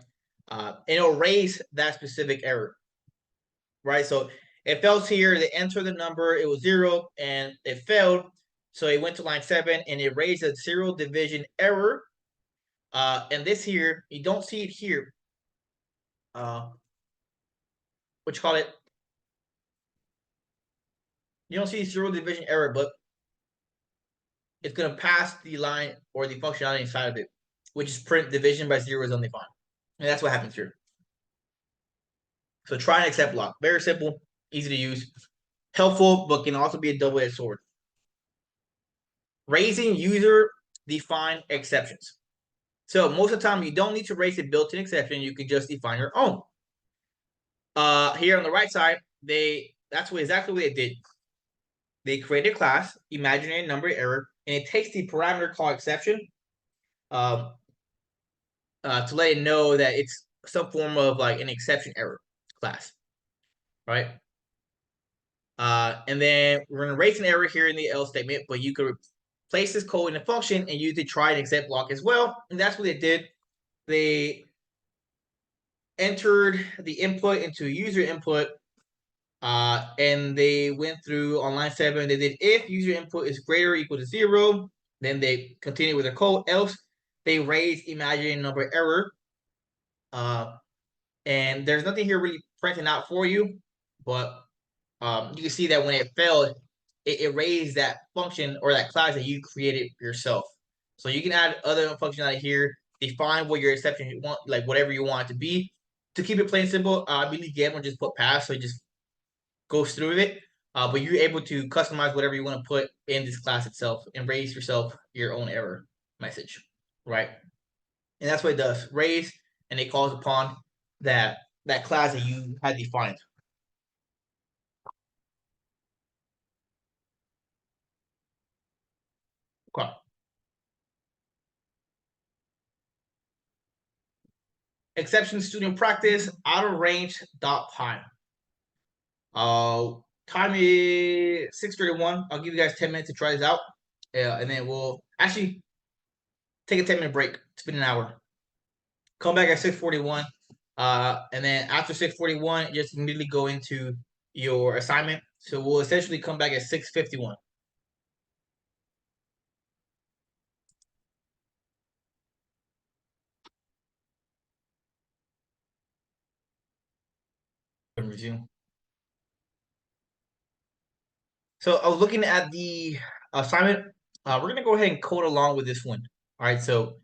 S1: And it'll raise that specific error, right? So it fails here, they enter the number, it was 0, and it failed. So it went to line 7, and it raised a 0 division error. And this here, you don't see it here. What you call it? You don't see 0 division error, but it's going to pass the line or the functionality inside of it, which is print division by 0 is undefined. And that's what happens here. So try and accept block. Very simple, easy to use, helpful, but can also be a double-edged sword. Raising user-defined exceptions. So most of the time, you don't need to raise a built-in exception. You can just define your own. Here on the right side, that's exactly what they did. They created a class, imaginary number error, and it takes the parameter called exception to let it know that it's some form of like an exception error class, right? And then we're going to raise an error here in the else statement, but you could place this code in a function and use the try and accept block as well. And that's what they did. They entered the input into user input, and they went through on line 7. They did if user input is greater or equal to 0, then they continue with their code. Else, they raise imaginary number error. And there's nothing here really printing out for you, but you can see that when it failed, it raised that function or that class that you created yourself. So you can add other functionality here, define what your exception you want, like whatever you want it to be. To keep it plain simple, I believe Gavin just put pass, so it just goes through it. But you're able to customize whatever you want to put in this class itself and raise yourself your own error message, right? And that's what it does. Raise, and it calls upon that class that you had defined. Okay. Exception student practice out of range dot time. Time is 6:31. I'll give you guys 10 minutes to try this out. And then we'll actually take a 10-minute break. It's been an hour. Come back at 6:41. And then after 6:41, just immediately go into your assignment. So we'll essentially come back at 6:51. Resume. So I was looking at the assignment. We're gonna go ahead and code along with this one. All right, so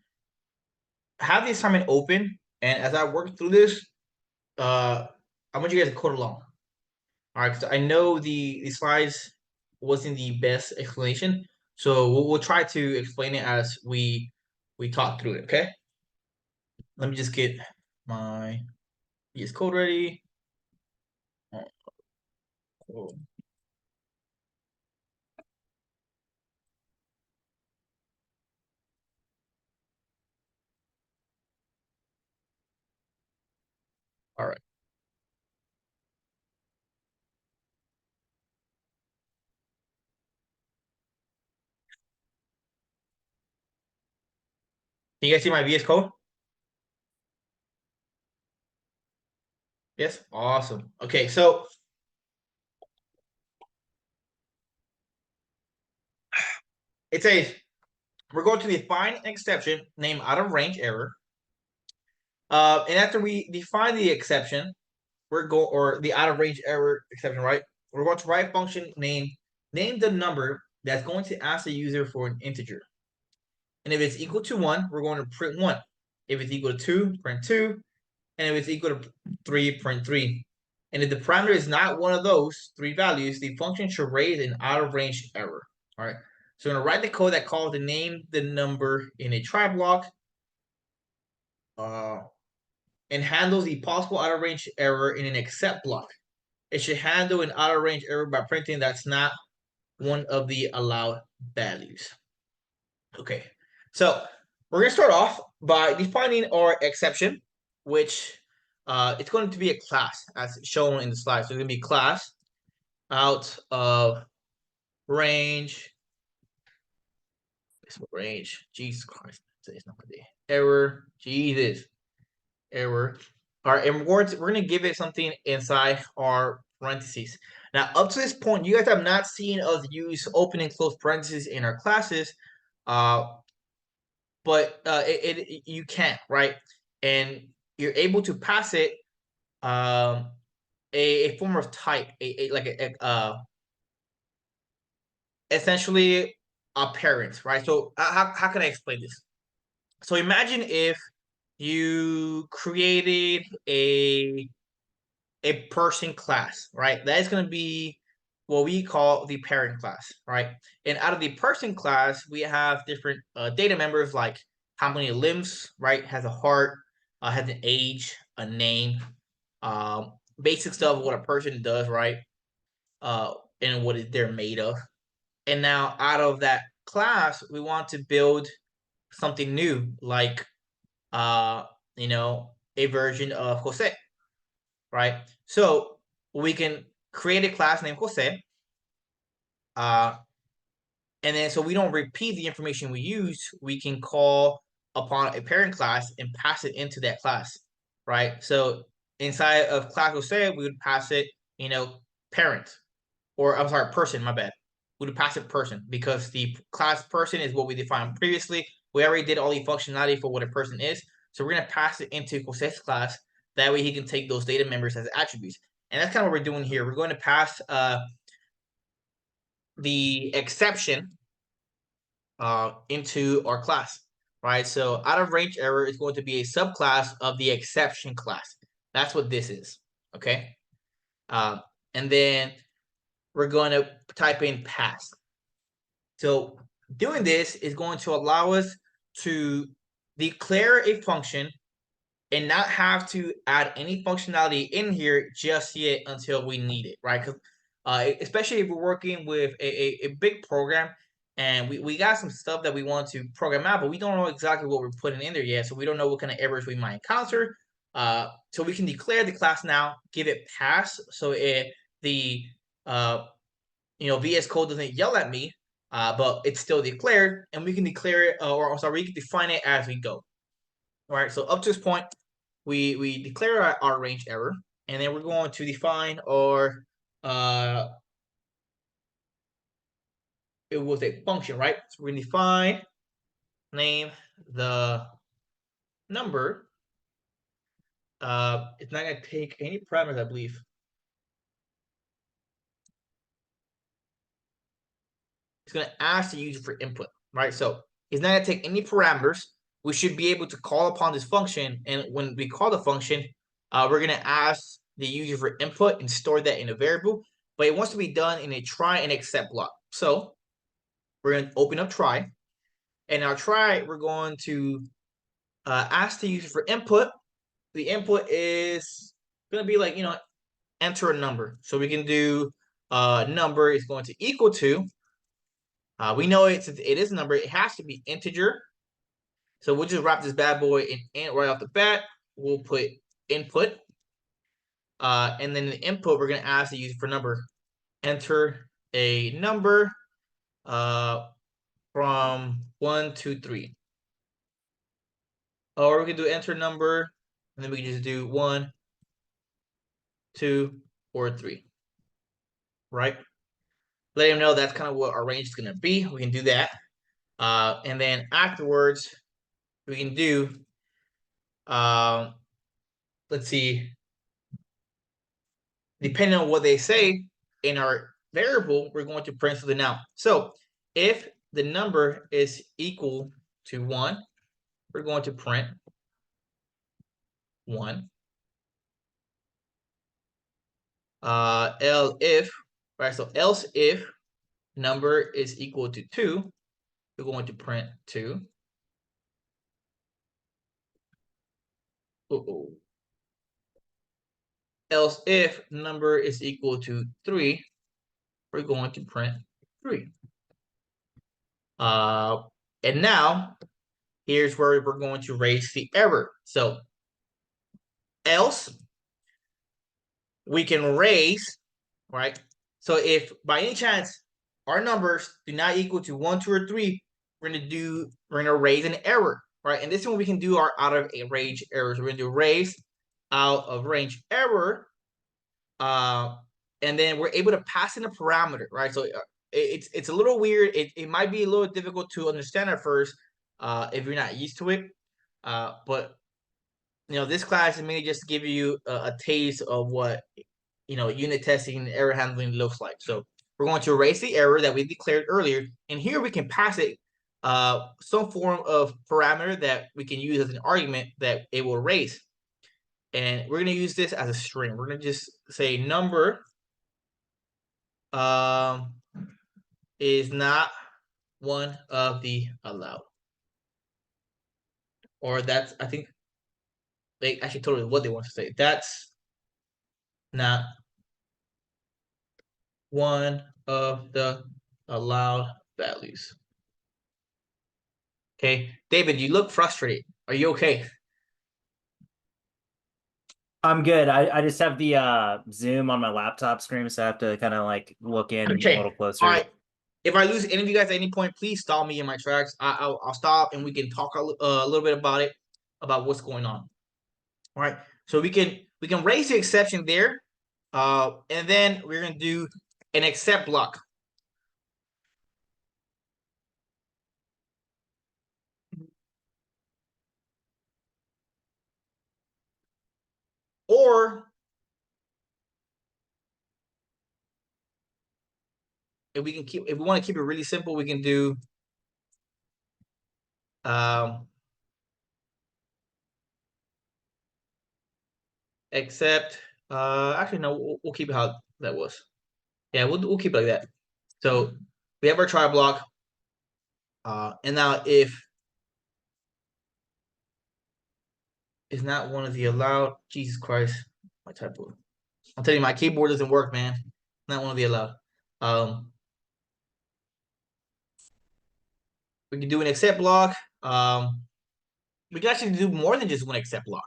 S1: have the assignment open, and as I work through this, I want you guys to code along. All right, because I know the slides wasn't the best explanation, so we'll try to explain it as we talk through it. Okay. Let me just get my VS Code ready. Cool. All right. Can you guys see my VS Code? Yes, awesome. Okay, so it says we're going to define an exception named out of range error. And after we define the exception, or the out of range error exception, right? We're going to write a function name the number that's going to ask the user for an integer. And if it's equal to 1, we're going to print 1. If it's equal to 2, print 2. And if it's equal to 3, print 3. And if the parameter is not one of those 3 values, the function should raise an out of range error. All right. So I'm going to write the code that calls the number in a try block. and handles the possible out of range error in an except block. It should handle an out of range error by printing that's not one of the allowed values. Okay, so we're gonna start off by defining our exception, which it's going to be a class as shown in the slide. So it's gonna be class out of range. Range. Jesus Christ. Today's not my day. Error. Jesus. Error. All right, and we're gonna give it something inside our parentheses. Now, up to this point, you guys have not seen us use open and close parentheses in our classes, but you can't, right? And you're able to pass it a form of type, essentially a parent, right? So how can I explain this? So imagine if you created a person class, right? That is going to be what we call the parent class, right? And out of the person class, we have different data members like how many limbs, right? Has a heart, has an age, a name, basic stuff of what a person does, right? And what they're made of. And now out of that class, we want to build something new, like a version of Jose, right? So we can create a class named Jose, and then so we don't repeat the information we use, we can call upon a parent class and pass it into that class, right? So inside of class Jose, we would pass it, parent, or I'm sorry, person, my bad. We would pass it person because the class person is what we defined previously. We already did all the functionality for what a person is. So we're going to pass it into Jose's class. That way he can take those data members as attributes. And that's kind of what we're doing here. We're going to pass the exception into our class, right? So out of range error is going to be a subclass of the exception class. That's what this is, okay? And then we're going to type in pass. So doing this is going to allow us to declare a function and not have to add any functionality in here just yet until we need it, right? Because especially if we're working with a big program and we got some stuff that we want to program out, but we don't know exactly what we're putting in there yet. So we don't know what kind of errors we might encounter. So we can declare the class now, give it pass. So the VS Code doesn't yell at me, but it's still declared, and we can declare it, or I'm sorry, we can define it as we go. All right, so up to this point, we declare our range error, and then we're going to define our it was a function, right? So we're gonna define name the number. It's not gonna take any parameters, I believe. It's going to ask the user for input, right? So it's not going to take any parameters. We should be able to call upon this function. And when we call the function, we're going to ask the user for input and store that in a variable. But it wants to be done in a try and except block. So we're going to open up try. And our try, we're going to ask the user for input. The input is going to be like, enter a number. So we can do number is going to equal to. We know it is a number. It has to be integer. So we'll just wrap this bad boy in int right off the bat. We'll put input. And then the input, we're going to ask the user for number. Enter a number from 1 to 3. Or we can do enter number, and then we can just do 1, 2, or 3. Right? Let him know that's kind of what our range is going to be. We can do that. And then afterwards, we can do, let's see, depending on what they say in our variable, we're going to print something out. So if the number is equal to 1, we're going to print 1. Else if, right? So else if number is equal to 2, we're going to print 2. else if number is equal to 3, we're going to print 3. And now here's where we're going to raise the error. So else we can raise, right? So if by any chance our numbers do not equal to 1, 2, or 3, we're gonna raise an error, right? And this is when we can do our out of range errors. We're gonna do raise out of range error, and then we're able to pass in a parameter, right? So it's a little weird. It might be a little difficult to understand at first if you're not used to it, but this class is mainly just to give you a taste of what unit testing and error handling looks like. So we're going to erase the error that we declared earlier, and here we can pass it some form of parameter that we can use as an argument that it will erase. And we're going to use this as a string. We're going to just say number is not one of the allowed. Or that's, I think, they actually told me what they want to say. That's not one of the allowed values. Okay, David, you look frustrated. Are you okay?
S3: I'm good. I just have the Zoom on my laptop screen, so I have to kind of like look in
S1: Okay.
S3: a little closer.
S1: All right. If I lose any of you guys at any point, please stop me in my tracks. I'll stop and we can talk a little bit about it, about what's going on. All right. So we can raise the exception there, and then we're gonna do an except block. Or if we want to keep it really simple, we can do except actually no, we'll keep it how that was. Yeah, we'll keep it like that. So we have our try block, and now if is not one of the allowed, Jesus Christ, my typo. I'm telling you, my keyboard doesn't work, man. Not one of the allowed. We can do an except block. We can actually do more than just one except block.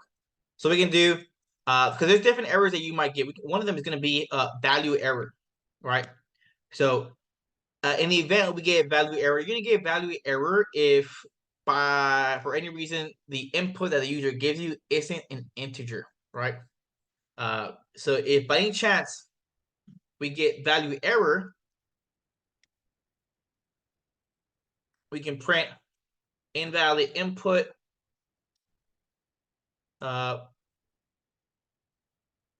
S1: So we can do because there's different errors that you might get. One of them is going to be value error, right? So in the event we get value error, you're going to get value error if for any reason the input that the user gives you isn't an integer, right? So if by any chance we get value error, we can print invalid input.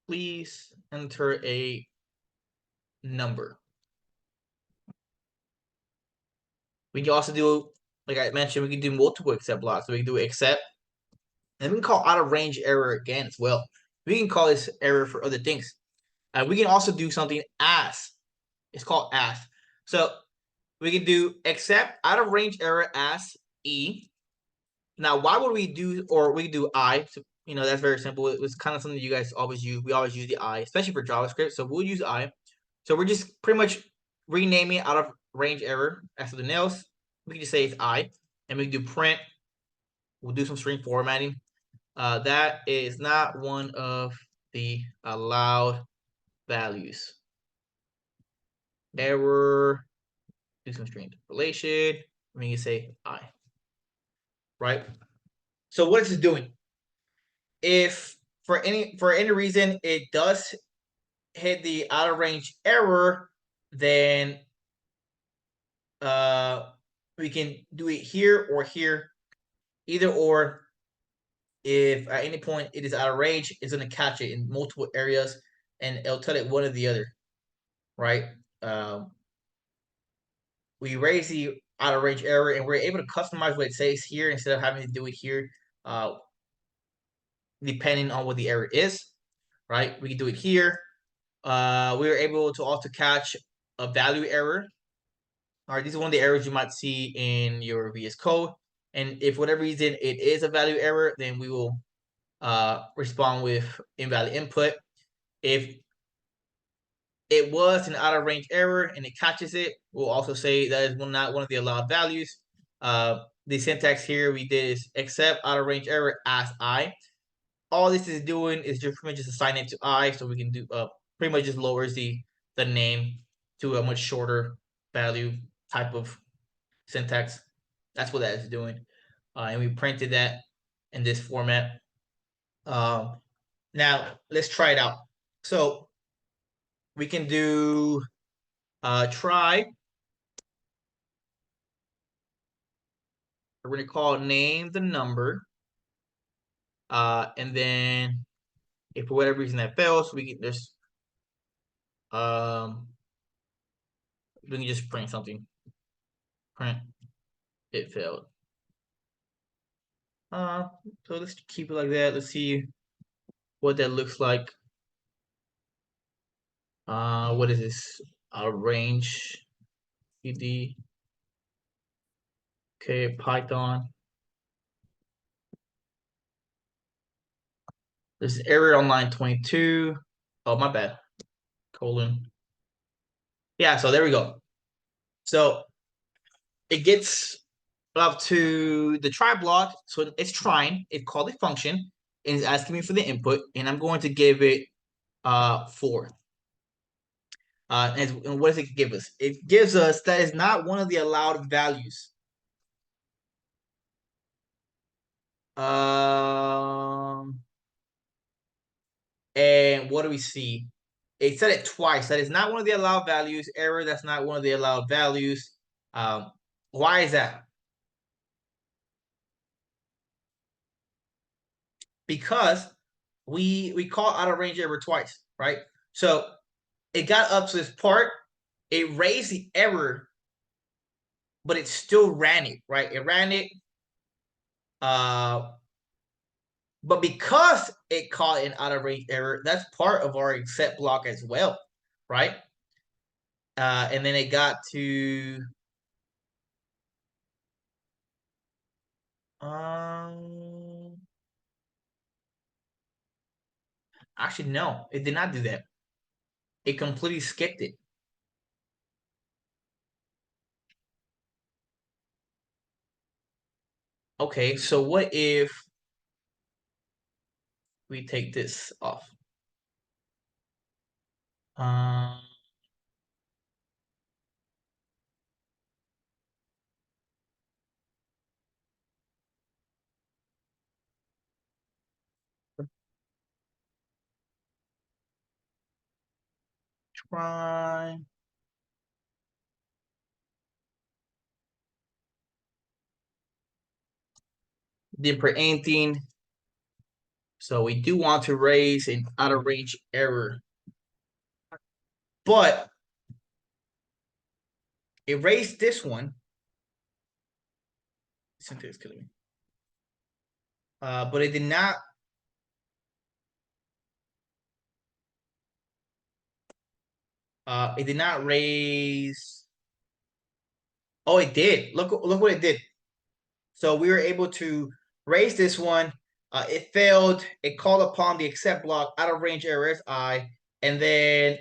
S1: Please enter a number. We can also do, like I mentioned, we can do multiple except blocks. So we can do except, and we can call out of range error again as well. We can call this error for other things. We can also do something as. It's called as. So we can do except out of range error as E. Now, why would we do, or we do I? So, that's very simple. It was kind of something you guys always use. We always use the I, especially for JavaScript. So we'll use I. So we're just pretty much renaming out of range error as something else. We can just say it's I, and we can do print. We'll do some string formatting. That is not one of the allowed values. Error. Do some string interpolation. We can say I. Right. So what is it doing? If for any reason it does hit the out of range error, then we can do it here or here, either or. If at any point it is out of range, it's going to catch it in multiple areas and it'll tell it one or the other, right? We raise the out of range error and we're able to customize what it says here instead of having to do it here, depending on what the error is, right? We can do it here. We were able to also catch a value error. All right, these are one of the errors you might see in your VS Code. And if for whatever reason it is a value error, then we will respond with invalid input. If it was an out of range error and it catches it, we'll also say that is not one of the allowed values. The syntax here we did is accept out of range error as I. All this is doing is just pretty much just assign it to I, so we can do pretty much just lowers the name to a much shorter value type of syntax. That's what that is doing. And we printed that in this format. Now let's try it out. So we can do try. We're gonna call name the number. And then if for whatever reason that fails, we can just we can just print something. Print it failed. So let's keep it like that. Let's see what that looks like. What is this? Range cd. Okay, Python. There's an error on line 22. Oh, my bad. Colon. Yeah, so there we go. So it gets up to the try block. So it's trying. It called a function and it's asking me for the input, and I'm going to give it 4. And what does it give us? It gives us that is not one of the allowed values. And what do we see? It said it twice. That is not one of the allowed values. Error, that's not one of the allowed values. Why is that? Because we call out of range error twice, right? So it got up to this part, it raised the error, but it still ran it, right? It ran it. But because it caught an out of range error, that's part of our accept block as well, right? And then it got to actually no, it did not do that. It completely skipped it. Okay, so what if we take this off? Try. Didn't print anything. So we do want to raise an out of range error. But it raised this one. Syntax killing me. But it did not. It did not raise. Oh, it did. Look what it did. So we were able to raise this one. It failed. It called upon the accept block out of range error is I, and then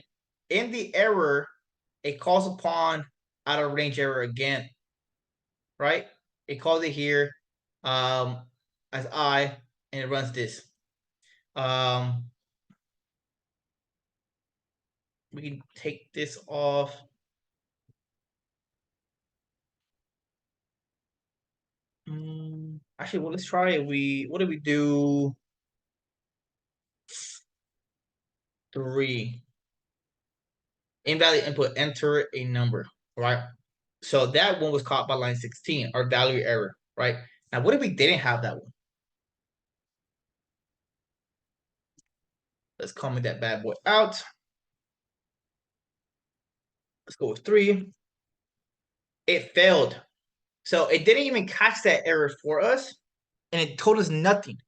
S1: in the error, it calls upon out of range error again. Right? It calls it here as I, and it runs this. We can take this off. Actually, well, let's try it. What do we do? 3. Invalid input, enter a number, right? So that one was caught by line 16, our value error, right? Now, what if we didn't have that one? Let's comment that bad boy out. Let's go with 3. It failed. So it didn't even catch that error for us, and it told us nothing.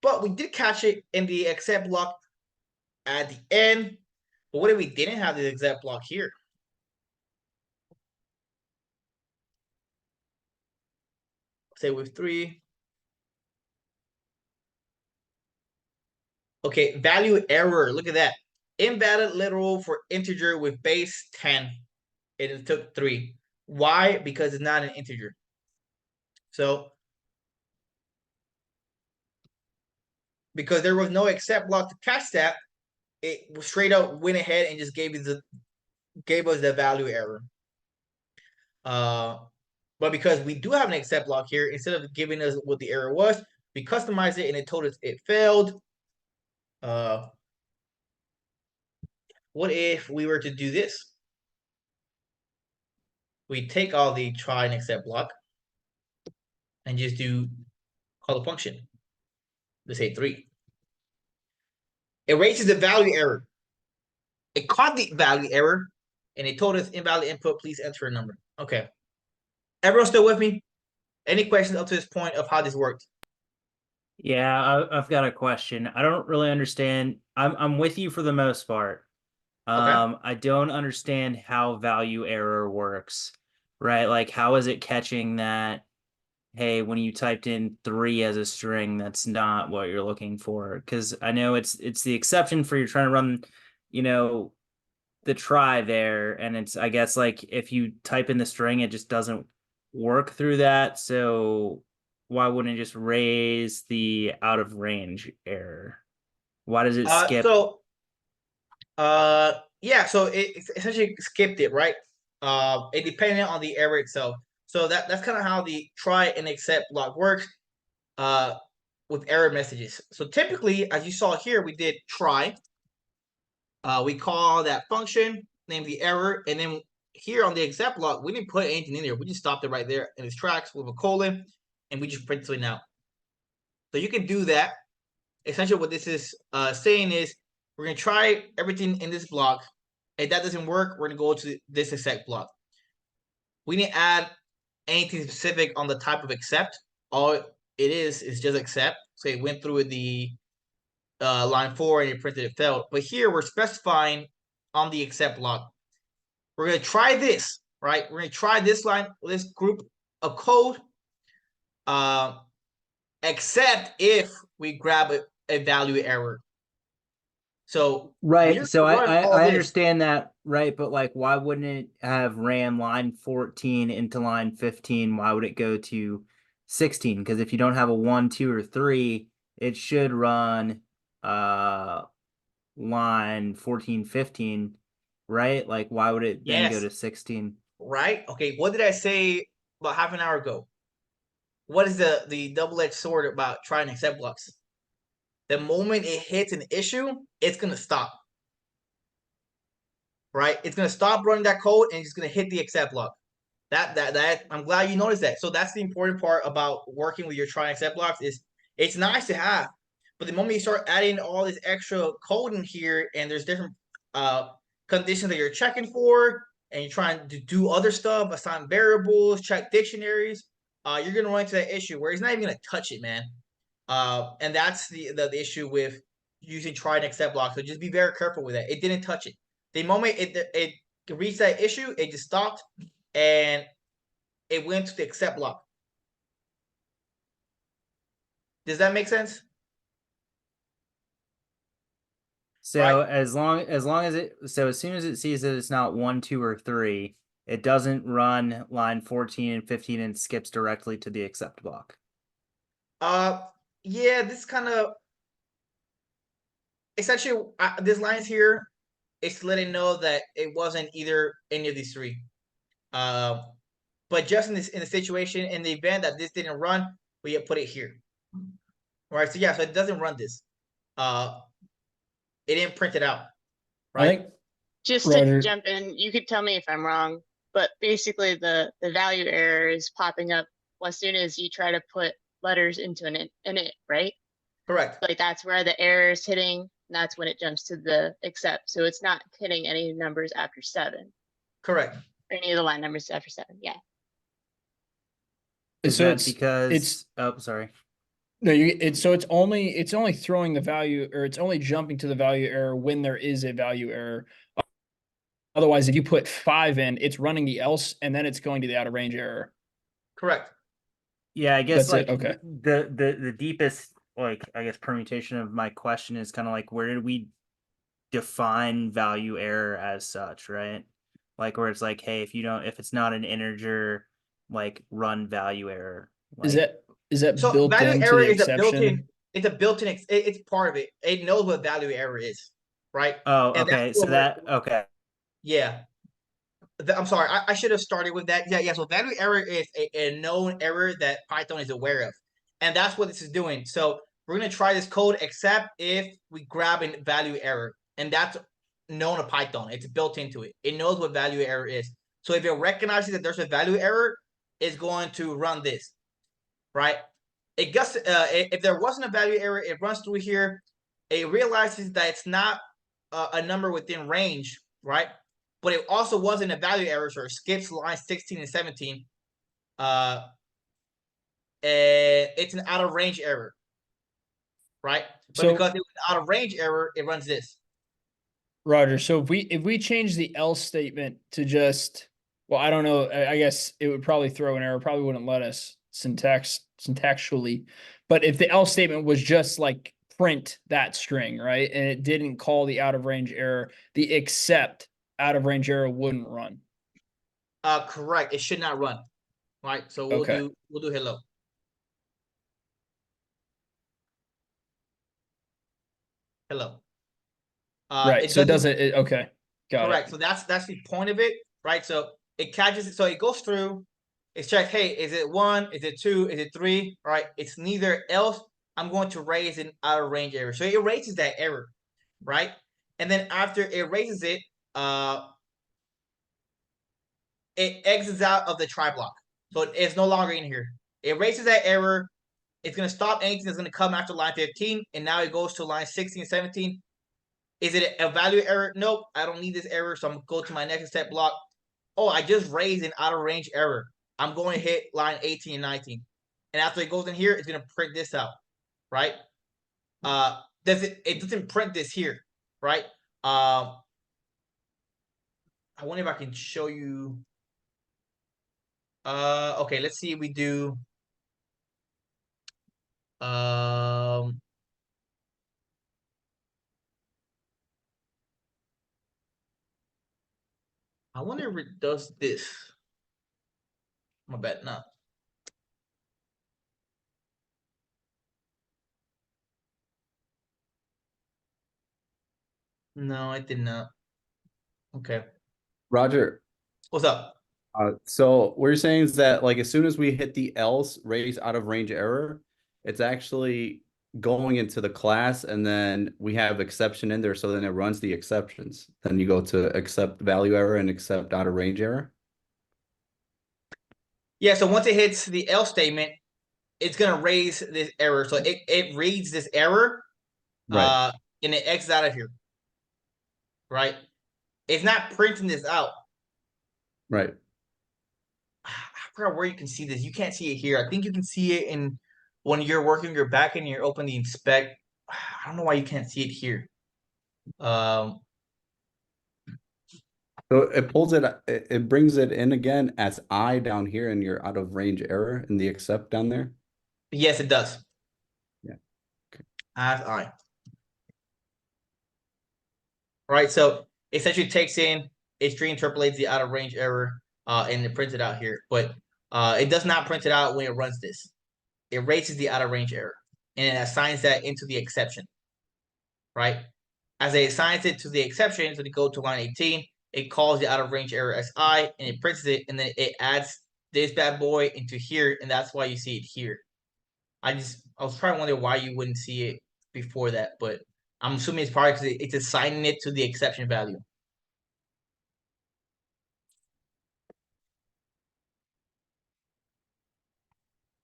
S1: But we did catch it in the accept block at the end. But what if we didn't have the accept block here? Say with 3. Okay, value error. Look at that. Invalid literal for integer with base 10. And it took 3. Why? Because it's not an integer. So, because there was no except block to catch that, it straight up went ahead and just gave us the value error. But because we do have an except block here, instead of giving us what the error was, we customized it and it told us it failed. What if we were to do this? We take all the try and except block and just call the function. Let's say 3. It erases the value error. It caught the value error and it told us invalid input, please enter a number. Okay. Everyone still with me? Any questions up to this point of how this worked?
S3: Yeah, I've got a question. I don't really understand. I'm with you for the most part. I don't understand how value error works, right? Like, how is it catching that, hey, when you typed in 3 as a string, that's not what you're looking for? Because I know it's the exception for you're trying to run, you know, the try there, and it's, I guess, like if you type in the string, it just doesn't work through that. So why wouldn't it just raise the out of range error? Why does it skip?
S1: Yeah, so it essentially skipped it, right? It depended on the error itself. So that's kind of how the try and except block works with error messages. So typically, as you saw here, we did try. We call that function, name the error, and then here on the except block, we didn't put anything in there. We just stopped it right there in its tracks with a colon, and we just printed it out. So you can do that. Essentially, what this is saying is we're going to try everything in this block. If that doesn't work, we're going to go to this except block. We didn't add anything specific on the type of except. All it is just except. So it went through the line 4 and it printed it failed. But here we're specifying on the except block. We're going to try this, right? We're going to try this line, this group of code, except if we grab a value error. So
S3: right. So I understand that, right? But like, why wouldn't it have ran line 14 into line 15? Why would it go to 16? Because if you don't have a 1, 2, or 3, it should run line 14, 15, right? Like, why would it then go to 16?
S1: Right? Okay, what did I say about half an hour ago? What is the double-edged sword about trying except blocks? The moment it hits an issue, it's gonna stop. Right? It's gonna stop running that code and it's gonna hit the except block. That I'm glad you noticed that. So that's the important part about working with your try except blocks is it's nice to have, but the moment you start adding all this extra code in here and there's different conditions that you're checking for and you're trying to do other stuff, assign variables, check dictionaries, you're gonna run into that issue where it's not even gonna touch it, man. And that's the issue with using try and except blocks. So just be very careful with that. It didn't touch it. The moment it reached that issue, it just stopped and it went to the except block. Does that make sense?
S3: So as long as it, so as soon as it sees that it's not 1, 2, or 3, it doesn't run line 14 and 15 and skips directly to the except block.
S1: Yeah, this kind of essentially this line's here. It's letting know that it wasn't either any of these 3. But just in the situation, in the event that this didn't run, we put it here. All right, so yeah, so it doesn't run this. It didn't print it out. Right.
S7: I think
S8: Just
S7: Roger.
S8: to jump in, you could tell me if I'm wrong, but basically the value error is popping up as soon as you try to put letters into an it, right?
S1: Correct.
S8: Like that's where the error is hitting. And that's when it jumps to the except. So it's not hitting any numbers after 7.
S1: Correct.
S8: Or any of the line numbers after 7. Yeah.
S3: Is
S7: So
S3: that
S7: it's
S3: because
S7: it's
S3: oh, sorry.
S7: no, it's only throwing the value, or it's only jumping to the value error when there is a value error. Otherwise, if you put 5 in, it's running the else and then it's going to the out of range error.
S1: Correct.
S3: Yeah, I guess
S7: That's
S3: like
S7: it, okay.
S3: the deepest like I guess permutation of my question is kind of like where did we define value error as such, right? Like where it's like, hey, if it's not an integer, like run value error.
S7: Is
S3: Like,
S7: that
S1: So
S7: built
S1: value
S7: into
S1: error
S7: the
S1: is a built-in.
S7: exception?
S1: It's a built-in. It's part of it. It knows what value error is, right?
S3: oh,
S1: And that's
S3: okay. So
S1: what we're-
S3: that okay.
S1: Yeah. I'm sorry. I should have started with that. Yeah. So value error is a known error that Python is aware of, and that's what this is doing. So we're gonna try this code, except if we grab a value error, and that's known to Python. It's built into it. It knows what value error is. So if it recognizes that there's a value error, it's going to run this, right? It gets if there wasn't a value error, it runs through here. It realizes that it's not a number within range, right? But it also wasn't a value error, so it skips lines 16 and 17. And it's an out of range error, right? But
S7: So-
S1: because it was an out of range error, it runs this.
S7: Roger, so if we change the else statement to just, well, I don't know, I guess it would probably throw an error, probably wouldn't let us syntactically. But if the else statement was just like print that string, right? And it didn't call the out of range error, the except out of range error wouldn't run.
S1: Correct. It should not run. Right. So we'll
S7: Okay.
S1: do hello. Hello.
S7: Right. So it doesn't, okay. Got
S1: correct.
S7: it.
S1: So that's the point of it, right? So it catches it. So it goes through, it checks, hey, is it 1? Is it 2? Is it 3? All right. It's neither, else I'm going to raise an out of range error. So it erases that error, right? And then after it erases it, it exits out of the try block. So it's no longer in here. It erases that error. It's going to stop anything that's going to come after line 15. And now it goes to line 16 and 17. Is it a value error? Nope, I don't need this error. So I'm going to go to my next step block. Oh, I just raised an out of range error. I'm going to hit line 18 and 19. And after it goes in here, it's going to print this out, right? It doesn't print this here, right? I wonder if I can show you. Okay, let's see if we do. I wonder if it does this. My bad, no. No, I did not. Okay.
S2: Roger,
S1: What's up?
S2: so what you're saying is that like as soon as we hit the else raise out of range error, it's actually going into the class and then we have exception in there. So then it runs the exceptions. Then you go to accept value error and accept out of range error.
S1: Yeah, so once it hits the else statement, it's gonna raise this error. So it reads this error,
S2: Right.
S1: and it exits out of here. Right? It's not printing this out.
S2: Right.
S1: I forgot where you can see this. You can't see it here. I think you can see it in when you're working your back and you're open the inspect. I don't know why you can't see it here.
S2: So it pulls it brings it in again as I down here in your out of range error in the accept down there.
S1: Yes, it does.
S2: Yeah.
S1: Okay. As I. Right, so it essentially takes in, it string interpolates the out of range error, and it prints it out here. But it does not print it out when it runs this. It erases the out of range error and it assigns that into the exception. Right? As it assigns it to the exception, so to go to line 18, it calls the out of range error as I and it prints it, and then it adds this bad boy into here, and that's why you see it here. I was trying to wonder why you wouldn't see it before that, but I'm assuming it's probably because it's assigning it to the exception value.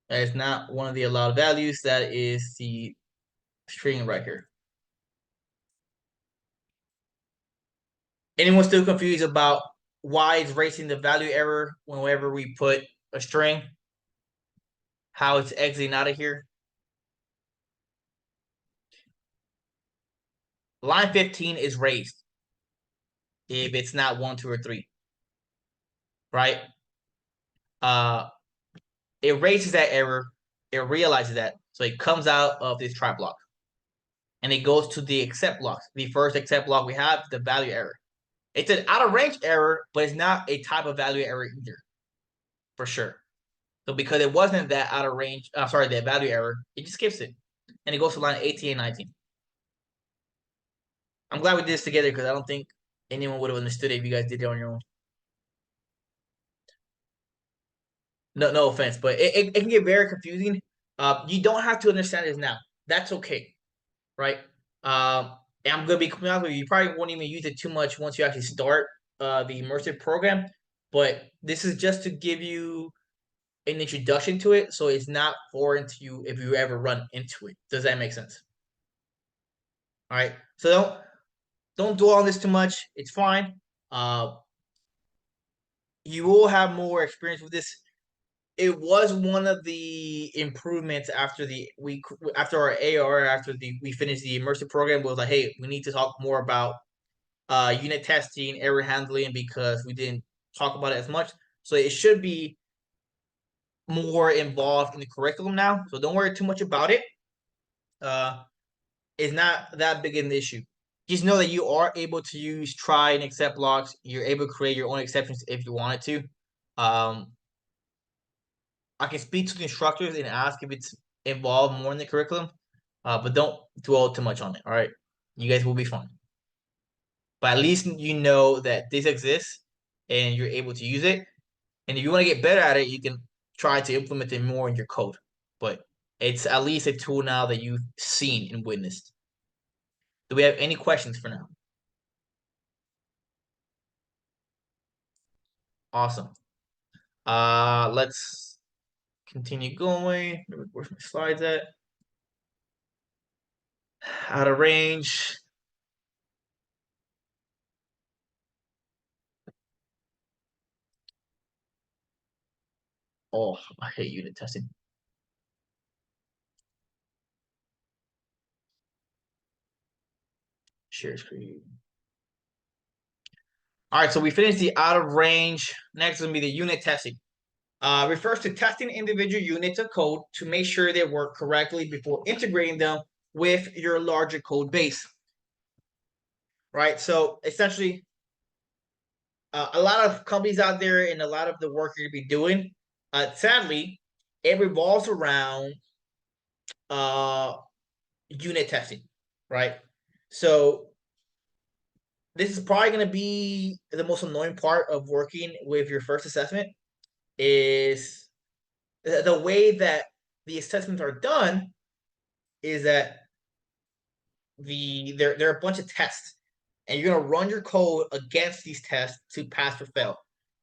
S1: That is not one of the allowed values. That is the string right here. Anyone still confused about why it's raising the value error whenever we put a string? How it's exiting out of here? Line 15 is raised if it's not 1, 2, or 3. Right? It raises that error. It realizes that. So it comes out of this try block. And it goes to the except blocks. The first except block we have, the value error. It's an out of range error, but it's not a type of value error either. For sure. So because it wasn't that out of range, that value error, it just skips it. And it goes to line 18 and 19. I'm glad we did this together because I don't think anyone would have understood it if you guys did it on your own. No offense, but it can get very confusing. You don't have to understand this now. That's okay, right? And I'm gonna be completely honest with you. You probably won't even use it too much once you actually start the immersive program. But this is just to give you an introduction to it, so it's not foreign to you if you ever run into it. Does that make sense? All right. So don't dwell on this too much. It's fine. You will have more experience with this. It was one of the improvements after our AR, we finished the immersive program, was like, hey, we need to talk more about unit testing, error handling, because we didn't talk about it as much. So it should be more involved in the curriculum now. So don't worry too much about it. It's not that big an issue. Just know that you are able to use try and except blocks. You're able to create your own exceptions if you wanted to. I can speak to the instructors and ask if it's involved more in the curriculum, but don't dwell too much on it. All right, you guys will be fine. But at least you know that this exists and you're able to use it. And if you want to get better at it, you can try to implement it more in your code. But it's at least a tool now that you've seen and witnessed. Do we have any questions for now? Awesome. Let's continue going. Where's my slides at? Out of range. Oh, I hate unit testing. Share screen. All right, so we finished the out of range. Next is gonna be the unit testing. Refers to testing individual units of code to make sure they work correctly before integrating them with your larger code base. Right, so essentially, a lot of companies out there and a lot of the work you're gonna be doing, sadly, it revolves around unit testing, right? So this is probably going to be the most annoying part of working with your first assessment, is the way that the assessments are done is that there are a bunch of tests, and you're going to run your code against these tests to pass or fail,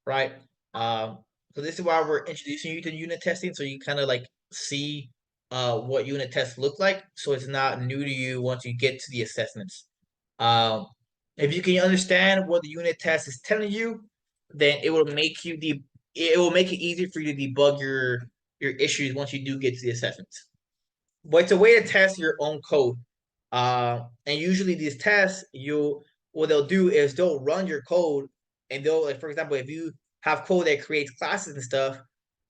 S1: right? So this is why we're introducing you to unit testing, so you kind of like see what unit tests look like, so it's not new to you once you get to the assessments. If you can understand what the unit test is telling you, then it will make it easier for you to debug your issues once you do get to the assessments. But it's a way to test your own code. And usually these tests, what they'll do is they'll run your code, and they'll, like, for example, if you have code that creates classes and stuff,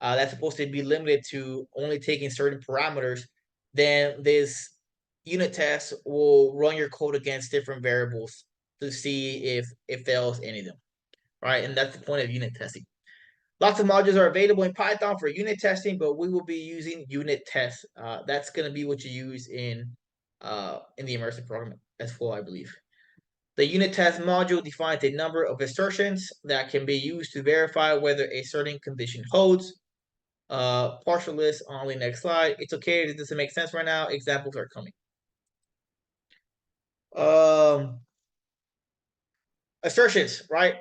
S1: that's supposed to be limited to only taking certain parameters, then this unit test will run your code against different variables to see if it fails any of them, right? And that's the point of unit testing. Lots of modules are available in Python for unit testing, but we will be using unit tests. That's going to be what you use in the immersive program as well, I believe. The unit test module defines a number of assertions that can be used to verify whether a certain condition holds. Partial list on the next slide. It's okay if it doesn't make sense right now. Examples are coming. Assertions, right?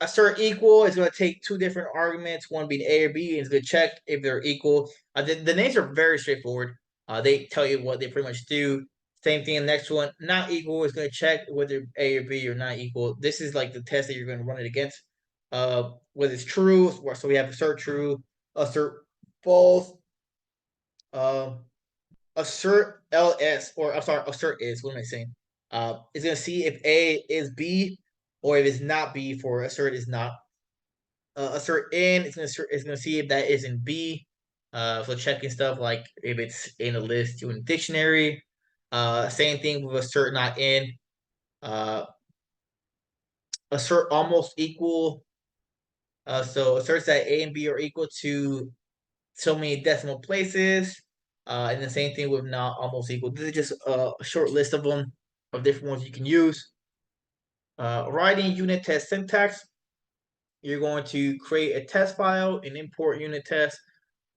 S1: Assert equal is going to take two different arguments, one being A or B, and it's going to check if they're equal. The names are very straightforward. They tell you what they pretty much do. Same thing in the next one. Not equal is going to check whether A or B are not equal. This is like the test that you're going to run it against. Whether it's true, so we have assert true, assert false, assert ls, or I'm sorry, assert is, what am I saying? It's going to see if A is B, or if it's not B for assert is not. Assert in, it's gonna see if that is in B. So checking stuff like if it's in a list or in a dictionary. Same thing with assert not in. Assert almost equal. So asserts that A and B are equal to so many decimal places. And the same thing with not almost equal. This is just a short list of them, of different ones you can use. Writing unit test syntax. You're going to create a test file and import unit test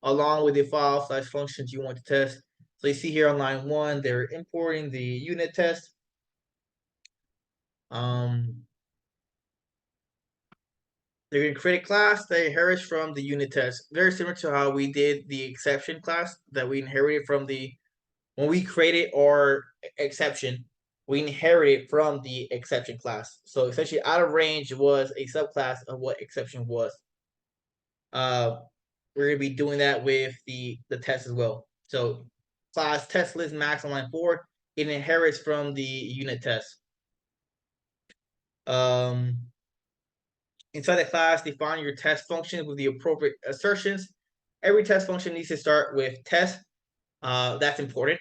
S1: along with the file / functions you want to test. So you see here on line 1, they're importing the unit test. They're going to create a class that inherits from the unit test. Very similar to how we did the exception class that we inherited from when we created our exception, we inherited from the exception class. So essentially out of range was a subclass of what exception was. We're going to be doing that with the test as well. So class test list max on line 4, it inherits from the unit test. Inside the class, define your test function with the appropriate assertions. Every test function needs to start with test. That's important,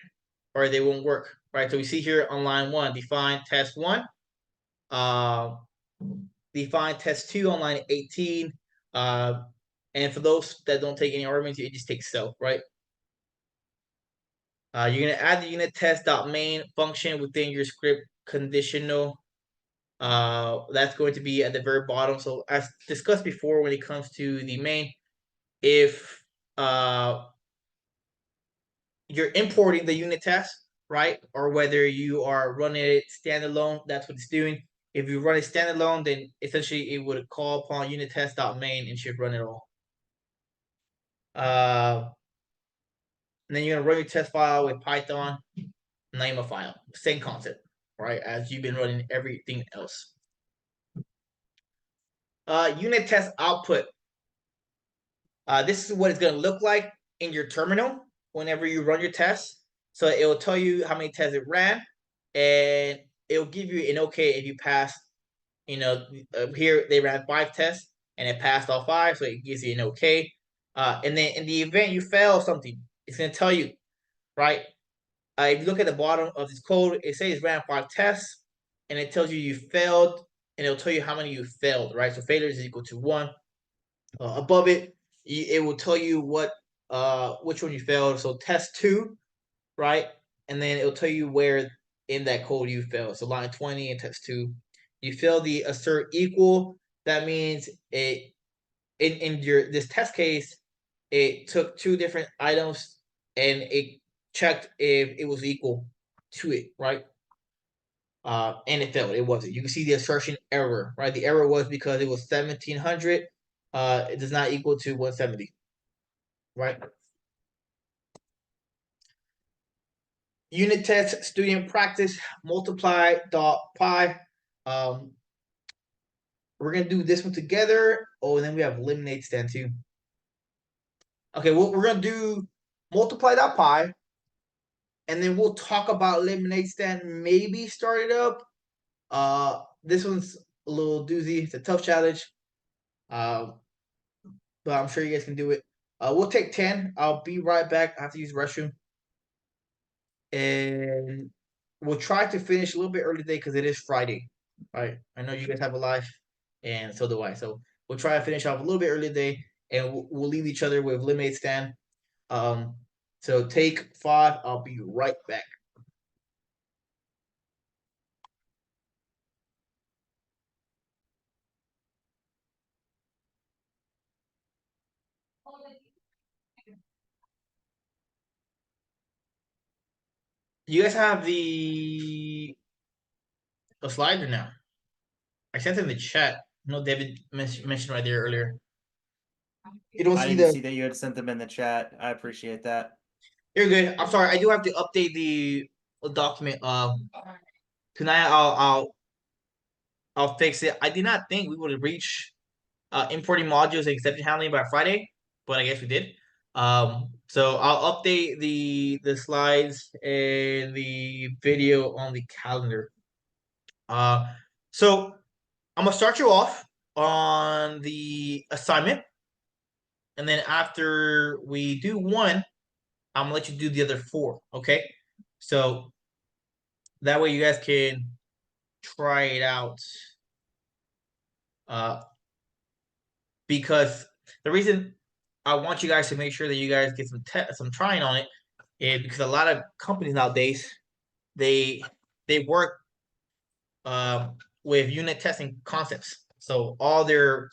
S1: or they won't work, right? So we see here on line 1, define test 1. Define test 2 on line 18. And for those that don't take any arguments, it just takes self, right? You're gonna add the unit test.main function within your script conditional. That's going to be at the very bottom. So as discussed before, when it comes to the main, if you're importing the unit test, right, or whether you are running it standalone, that's what it's doing. If you run it standalone, then essentially it would call upon unit test.main and should run it all. And then you're gonna run your test file with Python, name a file, same concept, right, as you've been running everything else. Unit test output. This is what it's gonna look like in your terminal whenever you run your tests. So it will tell you how many tests it ran, and it'll give you an okay if you pass. Here they ran 5 tests and it passed all 5, so it gives you an okay. And then in the event you fail something, it's gonna tell you, right? If you look at the bottom of this code, it says ran 5 tests, and it tells you you failed, and it'll tell you how many you failed, right? So failure is equal to 1. Above it, it will tell you which one you failed. So test 2, right? And then it'll tell you where in that code you failed. So line 20 and test 2. You fail the assert equal. That means it in this test case, it took 2 different items and it checked if it was equal to it, right? And it failed. It wasn't. You can see the assertion error, right? The error was because it was 1700. It does not equal to 170, right? Unit test student practice multiply.py. We're gonna do this one together. Oh, and then we have eliminate stand too. Okay, we're gonna do multiply.py, and then we'll talk about eliminate stand. Maybe start it up. This one's a little doozy. It's a tough challenge. But I'm sure you guys can do it. We'll take 10. I'll be right back. I have to use the restroom. And we'll try to finish a little bit early today because it is Friday. Right. I know you guys have a life, and so do I. So we'll try to finish off a little bit early today, and we'll leave each other with eliminate stand. So take 5. I'll be right back. You guys have the slide or now? I sent it in the chat. No, David mentioned right there earlier. You don't
S3: I
S1: see
S3: didn't
S1: the.
S3: see that you had sent them in the chat. I appreciate that.
S1: You're good. I'm sorry. I do have to update the document. Tonight I'll fix it. I did not think we would reach importing modules and exception handling by Friday, but I guess we did. So I'll update the slides and the video on the calendar. So I'm gonna start you off on the assignment. and then after we do one, I'm gonna let you do the other 4. Okay, so that way you guys can try it out. Because the reason I want you guys to make sure that you guys get some trying on it is because a lot of companies nowadays they work with unit testing concepts. So all their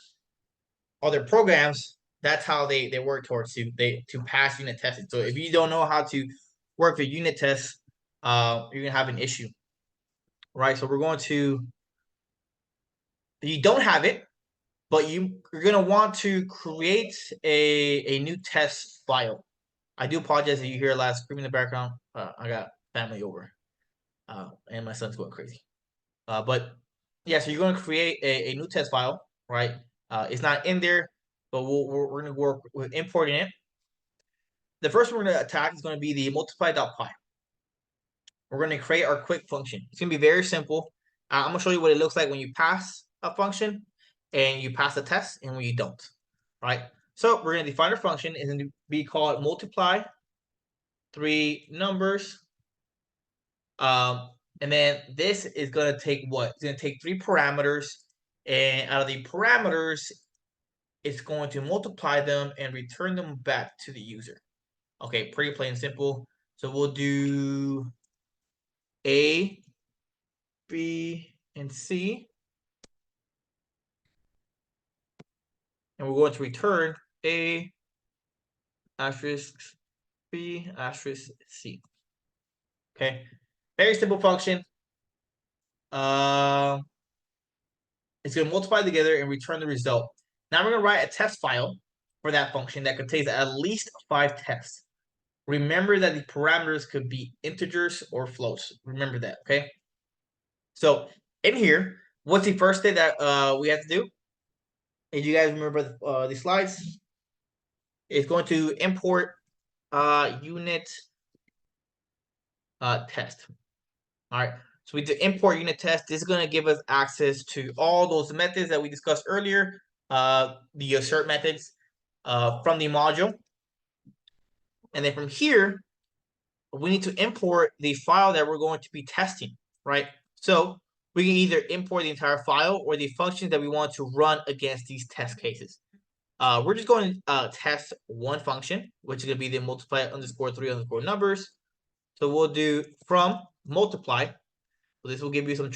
S1: programs, that's how they work towards to pass unit testing. So if you don't know how to work with unit tests, you're gonna have an issue, right? So we're going to. If you don't have it, but you're gonna want to create a new test file. I do apologize if you hear a lot of screaming in the background. I got family over, and my son's going crazy. But yeah, so you're going to create a new test file, right? It's not in there, but we're going to work with importing it. The first one we're going to attack is going to be the multiply.py. We're going to create our quick function. It's going to be very simple. I'm going to show you what it looks like when you pass a function and you pass the test and when you don't, right? So we're going to define our function. It's going to be called multiply 3 numbers. And then this is going to take what? It's going to take 3 parameters. And out of the parameters, it's going to multiply them and return them back to the user. Okay, pretty plain and simple. So we'll do A, B, and C. And we're going to return A asterisk B asterisk C. Okay, very simple function. It's going to multiply together and return the result. Now we're going to write a test file for that function that contains at least 5 tests. Remember that the parameters could be integers or floats. Remember that, okay? So in here, what's the first thing that we have to do? If you guys remember the slides, it's going to import unit test. All right. So we do import unit test. This is going to give us access to all those methods that we discussed earlier, the assert methods from the module. And then from here, we need to import the file that we're going to be testing, right? So we can either import the entire file or the functions that we want to run against these test cases. We're just going to test one function, which is going to be the multiply underscore 3 underscore numbers. So we'll do from multiply. So this will give you some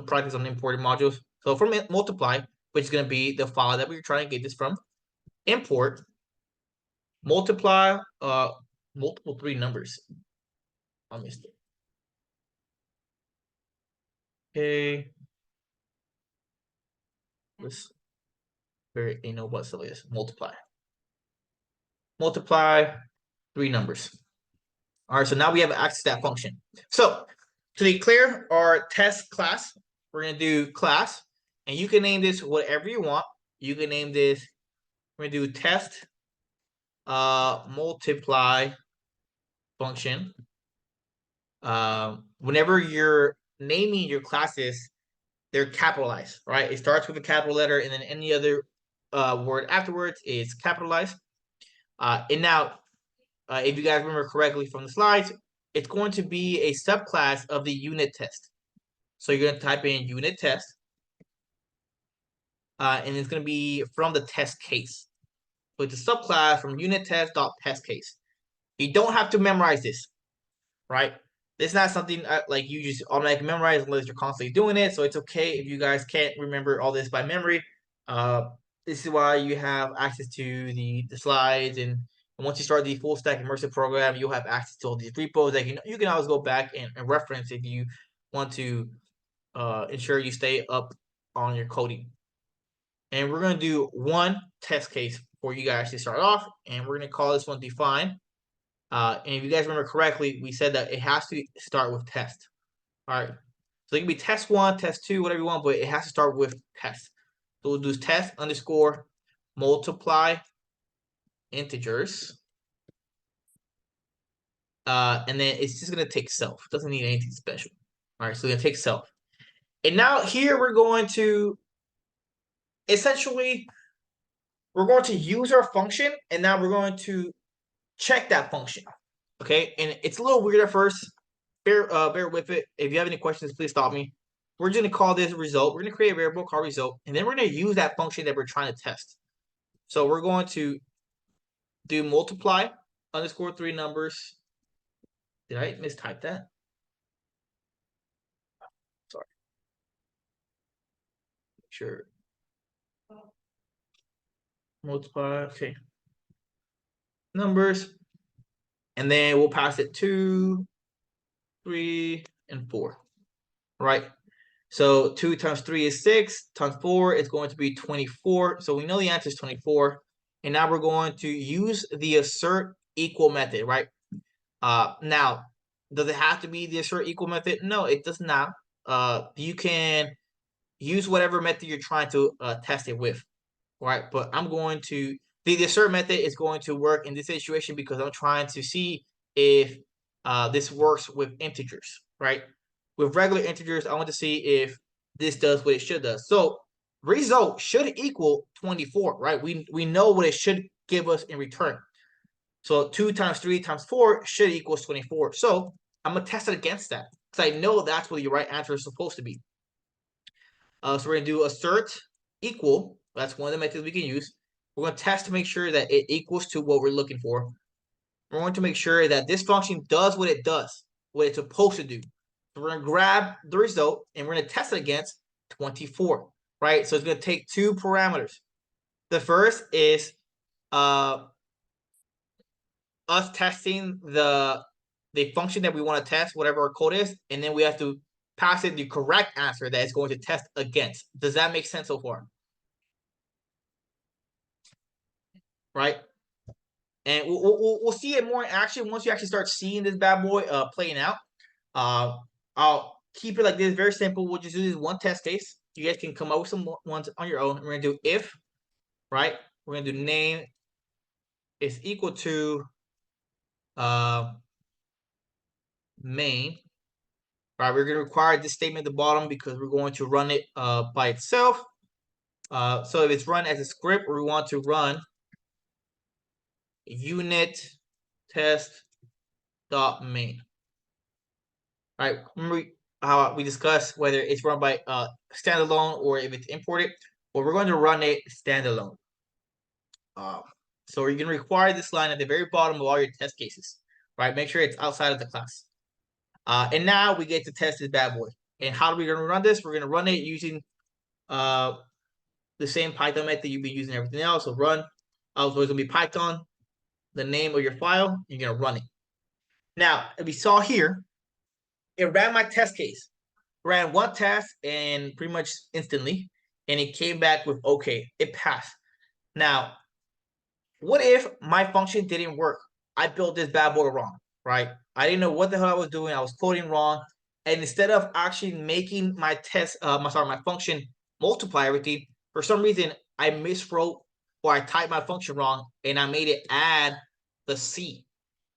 S1: practice on importing modules. So from multiply, which is going to be the file that we're trying to get this from, import multiply multiple 3 numbers. I missed it. Okay. Let's very anal what silly is multiply. Multiply 3 numbers. All right, so now we have access to that function. So to declare our test class, we're gonna do class, and you can name this whatever you want. You can name this, we're gonna do test multiply function. Whenever you're naming your classes, they're capitalized, right? It starts with a capital letter, and then any other word afterwards is capitalized. And now, if you guys remember correctly from the slides, it's going to be a subclass of the unit test. So you're going to type in unit test, and it's going to be from the test case. So it's a subclass from unit test.test case. You don't have to memorize this, right? It's not something like you just automatically memorize unless you're constantly doing it. So it's okay if you guys can't remember all this by memory. This is why you have access to the slides, and once you start the full stack immersive program, you'll have access to all these repos that you can always go back and reference if you want to ensure you stay up on your coding. And we're going to do one test case for you guys to start off, and we're going to call this one define. And if you guys remember correctly, we said that it has to start with test. All right. So it can be test 1, test 2, whatever you want, but it has to start with test. So we'll do test underscore multiply integers. And then it's just going to take self. It doesn't need anything special. All right. So we're going to take self. And now here we're going to essentially we're going to use our function, and now we're going to check that function. Okay, and it's a little weird at first. Bear with it. If you have any questions, please stop me. We're just gonna call this result. We're gonna create a variable called result, and then we're gonna use that function that we're trying to test. So we're going to do multiply underscore 3 numbers. Did I mistype that? Sorry. Sure. Multiply, okay. Numbers. And then we'll pass it 2, 3, and 4. Right? So 2 times 3 is 6, times 4 is going to be 24. So we know the answer is 24. And now we're going to use the assert equal method, right? Now, does it have to be the assert equal method? No, it does not. You can use whatever method you're trying to test it with, right? But I'm going to, the assert method is going to work in this situation because I'm trying to see if this works with integers, right? With regular integers, I want to see if this does what it should do. So result should equal 24, right? We know what it should give us in return. So 2 times 3 times 4 should equals 24. So I'm going to test it against that because I know that's what your right answer is supposed to be. So we're going to do assert equal. That's one of the methods we can use. We're going to test to make sure that it equals to what we're looking for. We're going to make sure that this function does what it does, what it's supposed to do. So we're going to grab the result and we're going to test it against 24, right? So it's going to take 2 parameters. The first is us testing the function that we want to test, whatever our code is, and then we have to pass it the correct answer that it's going to test against. Does that make sense so far? Right? And we'll see it more in action once you actually start seeing this bad boy playing out. I'll keep it like this, very simple. We'll just do this one test case. You guys can come up with some ones on your own. We're gonna do if, right? We're gonna do name is equal to main. Right, we're gonna require this statement at the bottom because we're going to run it by itself. So if it's run as a script, we want to run unit test dot main. Right, remember how we discussed whether it's run by standalone or if it's imported. Well, we're going to run it standalone. So you're going to require this line at the very bottom of all your test cases, right? Make sure it's outside of the class. And now we get to test this bad boy. And how are we going to run this? We're going to run it using the same Python method you've been using everything else. So run, so it's going to be Python, the name of your file, you're going to run it. Now, if we saw here, it ran my test case. Ran one test and pretty much instantly, and it came back with okay, it passed. Now, what if my function didn't work? I built this bad boy wrong, right? I didn't know what the hell I was doing. I was coding wrong, and instead of actually making my test, my function multiply everything, for some reason I miswrote or I typed my function wrong, and I made it add the C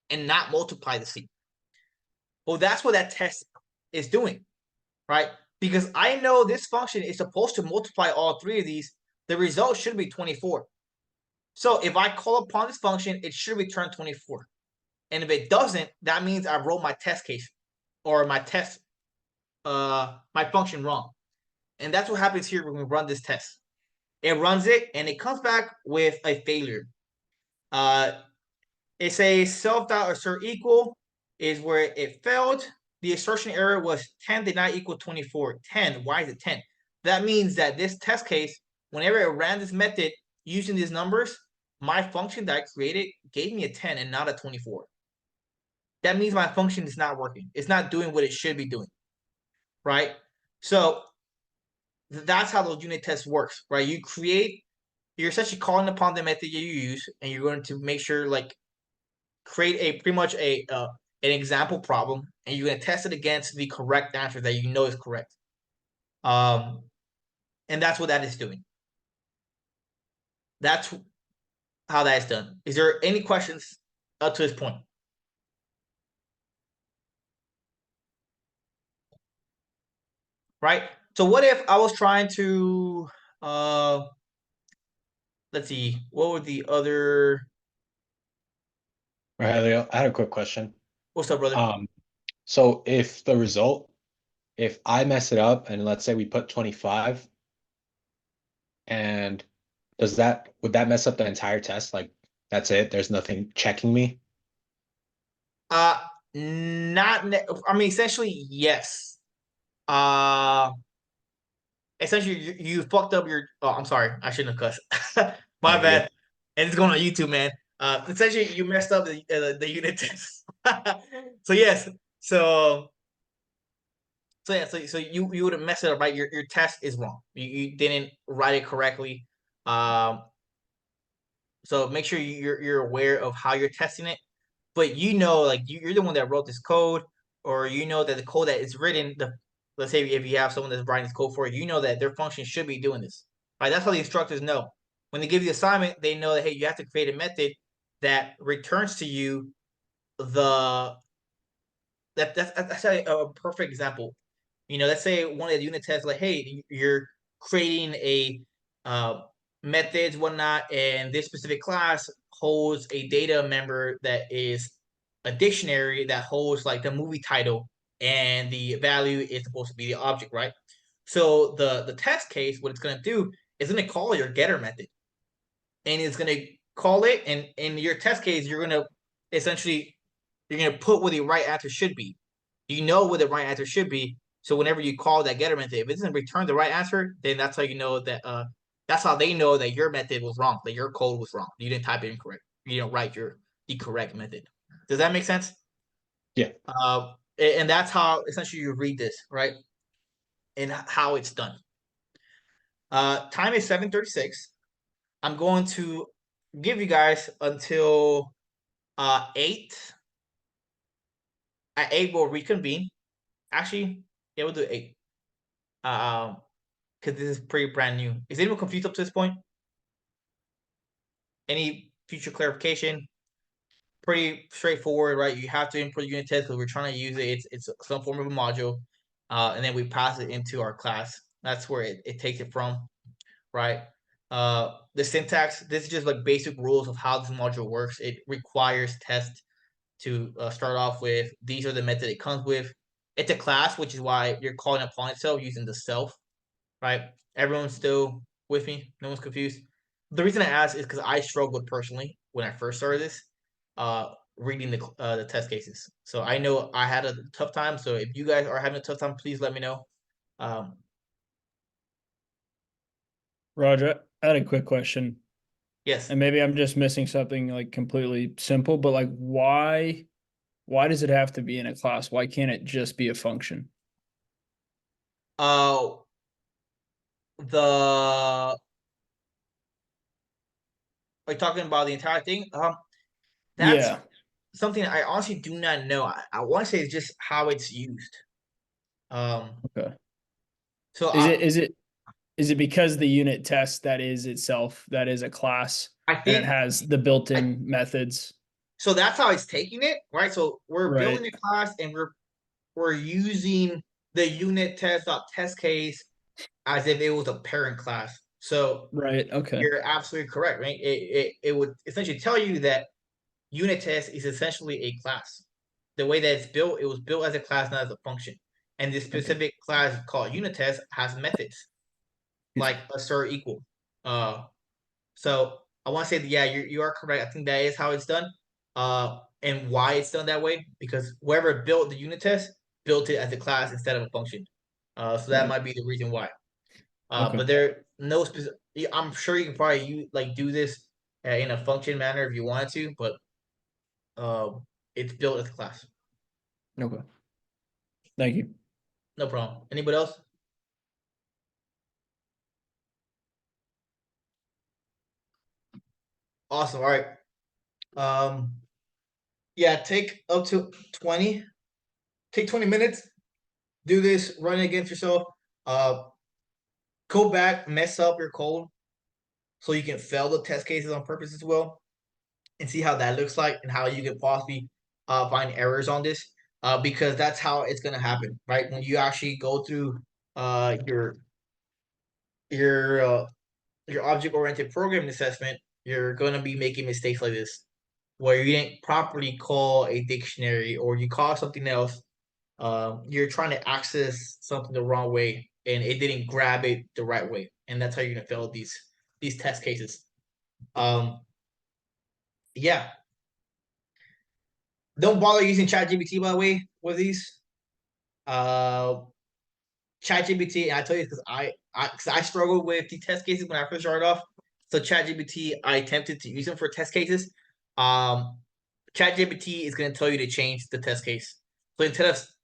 S1: and not multiply the C. Well, that's what that test is doing, right? Because I know this function is supposed to multiply all 3 of these. The result should be 24. So if I call upon this function, it should return 24. And if it doesn't, that means I wrote my test case or my test, my function wrong. And that's what happens here when we run this test. It runs it and it comes back with a failure. It says self.assert equal is where it failed. The assertion error was 10 did not equal 24. 10, why is it 10? That means that this test case, whenever it ran this method using these numbers, my function that I created gave me a 10 and not a 24. That means my function is not working. It's not doing what it should be doing, right? So that's how those unit tests works, right? You're essentially calling upon the method you use, and you're going to make sure, like, create a pretty much an example problem, and you're going to test it against the correct answer that you know is correct. And that's what that is doing. That's how that is done. Is there any questions up to this point? Right? So what if I was trying to let's see, what were the other?
S6: Right, I had a quick question.
S1: What's up, brother?
S6: So if the result, if I mess it up and let's say we put 25, and would that mess up the entire test? Like that's it? There's nothing checking me?
S1: Not. I mean, essentially, yes. Essentially, you fucked up your. Oh, I'm sorry. I shouldn't have cussed. My
S6: Oh,
S1: bad. And it's going on YouTube, man. Essentially, you messed up the unit test. So yes. So yeah. So you would have messed it up, right? Your test is wrong. You didn't write it correctly. So make sure you're aware of how you're testing it. But you know, like you're the one that wrote this code, or you know that the code that is written, let's say if you have someone that's writing this code for you know that their function should be doing this. Right? That's how the instructors know. When they give you the assignment, they know that hey, you have to create a method that returns to you the that's a perfect example. Let's say one of the unit tests like, hey, you're creating a methods, whatnot, and this specific class holds a data member that is a dictionary that holds like the movie title, and the value is supposed to be the object, right? So the test case, what it's gonna do is gonna call your getter method, and it's gonna call it, and in your test case, you're gonna essentially put where the right answer should be. You know where the right answer should be. So whenever you call that getter method, if it doesn't return the right answer, then that's how you know that that's how they know that your method was wrong, that your code was wrong. You didn't type it incorrect. You didn't write the correct method. Does that make sense?
S6: Yeah.
S1: And that's how essentially you read this, right? And how it's done. Time is 7:36. I'm going to give you guys until 8. At 8 we'll reconvene. Actually, yeah, we'll do 8. Because this is pretty brand new. Is anyone confused up to this point? Any future clarification? Pretty straightforward, right? You have to import unit test because we're trying to use it. It's some form of a module, and then we pass it into our class. That's where it takes it from, right? The syntax. This is just like basic rules of how this module works. It requires test to start off with. These are the method it comes with. It's a class, which is why you're calling upon itself using the self, right? Everyone's still with me. No one's confused. The reason I ask is because I struggled personally when I first started this, reading the test cases. So I know I had a tough time. So if you guys are having a tough time, please let me know.
S7: Roger, I had a quick question,
S1: Yes.
S7: and maybe I'm just missing something like completely simple, but like why does it have to be in a class? Why can't it just be a function?
S1: The Like talking about the entire thing. That's
S7: Yeah.
S1: something I honestly do not know. I want to say it's just how it's used.
S7: Okay.
S1: So
S7: Is it because the unit test that is itself, that is a class,
S1: I
S7: and
S1: think
S7: it has the built-in methods?
S1: so. That's how it's taking it, right? So we're
S7: Right.
S1: building a class, and we're using the unit test case as if it was a parent class. So
S7: Right. Okay.
S1: you're absolutely correct, right? It would essentially tell you that unit test is essentially a class. The way that it's built, it was built as a class, not as a function. And this specific class called unit test has methods like assert equal. So I want to say that yeah, you are correct. I think that is how it's done. And why it's done that way because whoever built the unit test built it as a class instead of a function. So that
S7: Right.
S1: might be the reason why.
S7: Okay.
S1: But there no specific. I'm sure you can probably do this in a function manner if you wanted to, but it's built as a class.
S7: Okay. Thank you.
S1: No problem. Anybody else? Awesome. All right. Yeah, take up to 20. Take 20 minutes. Do this, run it against yourself. Go back, mess up your code so you can fail the test cases on purpose as well and see how that looks like and how you can possibly find errors on this. Because that's how it's gonna happen, right? When you actually go through your your object-oriented programming assessment, you're gonna be making mistakes like this, where you didn't properly call a dictionary or you call something else. You're trying to access something the wrong way, and it didn't grab it the right way, and that's how you're gonna fail these test cases. Yeah. Don't bother using ChatGPT, by the way, with these. Uh, ChatGPT, I tell you because I struggled with the test cases when I first started off. So ChatGPT, I attempted to use them for test cases. ChatGPT is going to tell you to change the test case. So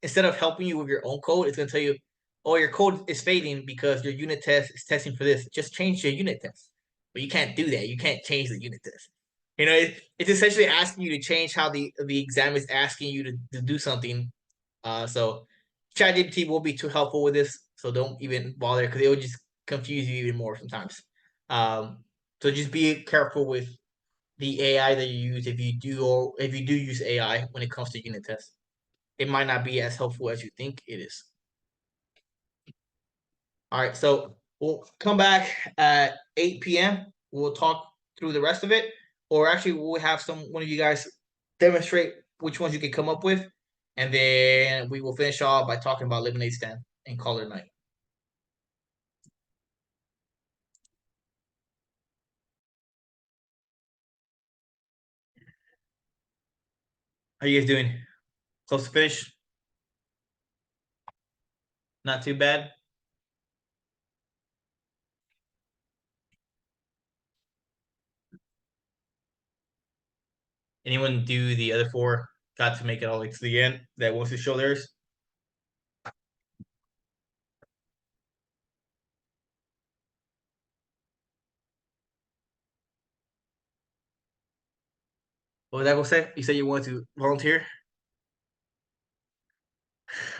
S1: instead of helping you with your own code, it's going to tell you, "Oh, your code is failing because your unit test is testing for this. Just change your unit test." But you can't do that. You can't change the unit test. It's essentially asking you to change how the exam is asking you to do something. So ChatGPT will be too helpful with this. So don't even bother because it will just confuse you even more sometimes. So just be careful with the AI that you use if you do use AI when it comes to unit tests. It might not be as helpful as you think it is. All right, so we'll come back at 8 p.m. We'll talk through the rest of it, or actually we'll have one of you guys demonstrate which ones you can come up with, and then we will finish off by talking about lemonade stand and call it a night. How you guys doing? Close to finish? Not too bad. Anyone do the other four? Got to make it all the way to the end that wants to show theirs? What was that gonna say? You said you wanted to volunteer?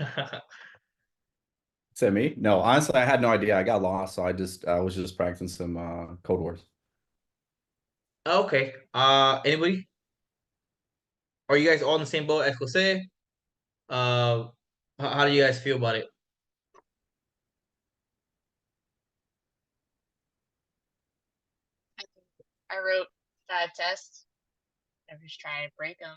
S2: Is that me? No, honestly, I had no idea. I got lost, so I was just practicing some Code Wars.
S1: Okay. Anybody? Are you guys all in the same boat as Jose? How do you guys feel about it?
S8: I wrote 5 tests. I'm just trying to break them.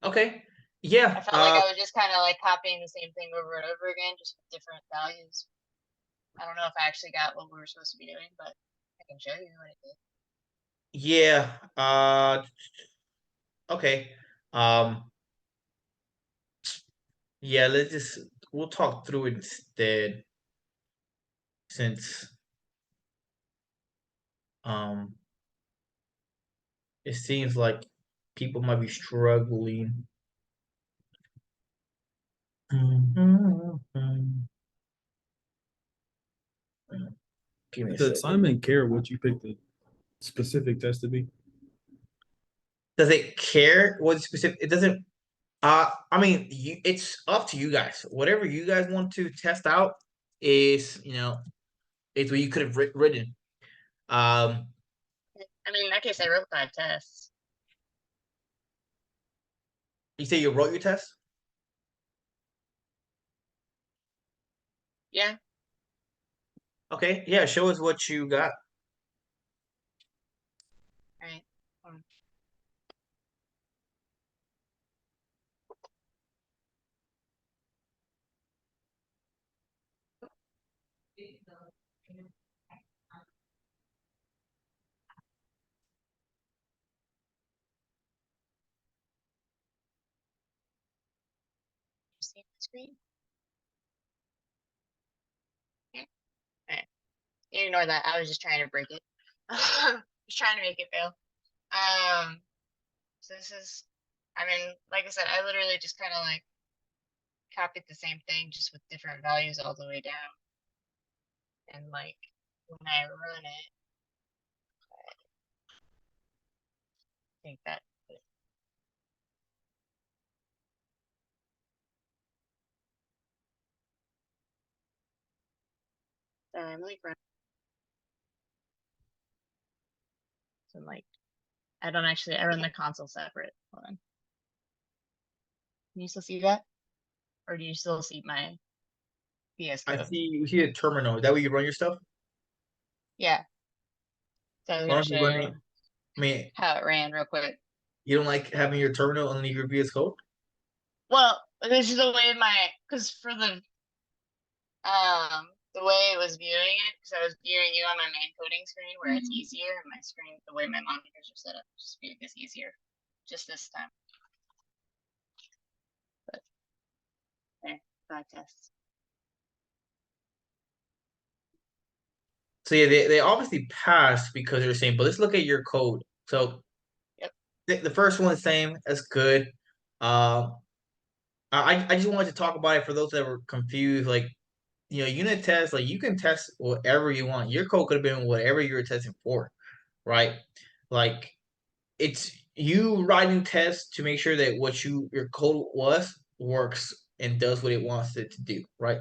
S1: Okay. Yeah.
S8: I felt like I was just kind of like copying the same thing over and over again, just with different values. I don't know if I actually got what we were supposed to be doing, but I can show you what I did.
S1: Yeah. Okay. Yeah, we'll talk through it instead. Since it seems like people might be struggling. Give me a
S5: The
S1: second.
S5: assignment care what you picked the specific test to be.
S1: Does it care what specific? It doesn't. I mean, it's up to you guys. Whatever you guys want to test out is what you could have written.
S8: I mean, in that case, I wrote 5 tests.
S1: You say you wrote your test?
S8: Yeah.
S1: Okay, yeah. Show us what you got.
S8: All right. See the screen? Yeah. All right. You ignore that. I was just trying to break it. Just trying to make it fail. So this is, I mean, like I said, I literally just kind of like copied the same thing, just with different values all the way down. And like when I run it, I think that. Sorry, I'm like running. So like, I run the console separate. Hold on. Can you still see that? Or do you still see my VS
S1: I
S8: Code?
S1: see. We see a terminal. Is that where you run your stuff?
S8: Yeah. So I was
S1: As long
S8: gonna
S1: as you're
S8: show
S1: running,
S8: you
S1: I mean,
S8: how it ran real quick.
S1: you don't like having your terminal underneath your VS Code?
S8: Well, this is the way because for the way it was viewing it, because I was viewing you on my main coding screen where it's easier, and my screen, the way my monitors are set up, just viewing this easier, just this time. But there, five tests.
S1: So yeah, they obviously passed because they're saying, but let's look at your code. So
S8: Yep.
S1: the first one is same, that's good. I just wanted to talk about it for those that were confused. Like, unit tests, like you can test whatever you want. Your code could have been whatever you were testing for, right? Like it's you writing tests to make sure that what your code works and does what it wants it to do, right?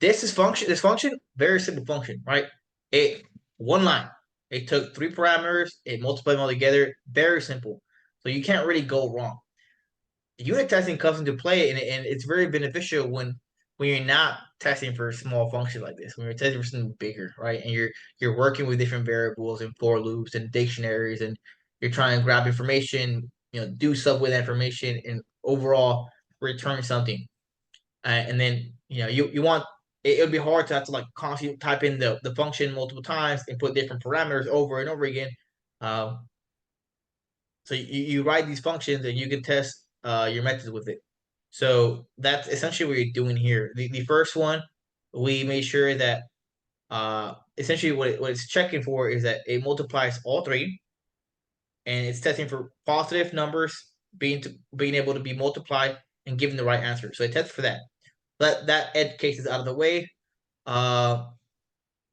S1: This function, very simple function, right? It one line. It took 3 parameters, it multiplied them all together, very simple. So you can't really go wrong. Unit testing comes into play, and it's very beneficial when you're not testing for a small function like this. When you're testing for something bigger, right? And you're working with different variables and for loops and dictionaries, and you're trying to grab information, do stuff with that information, and overall return something. And then you want it would be hard to have to like constantly type in the function multiple times and put different parameters over and over again. So you write these functions and you can test your methods with it. So that's essentially what you're doing here. The first one, we made sure that essentially what it's checking for is that it multiplies all 3, and it's testing for positive numbers being able to be multiplied and given the right answer. So it tests for that. But that edge case is out of the way. Uh,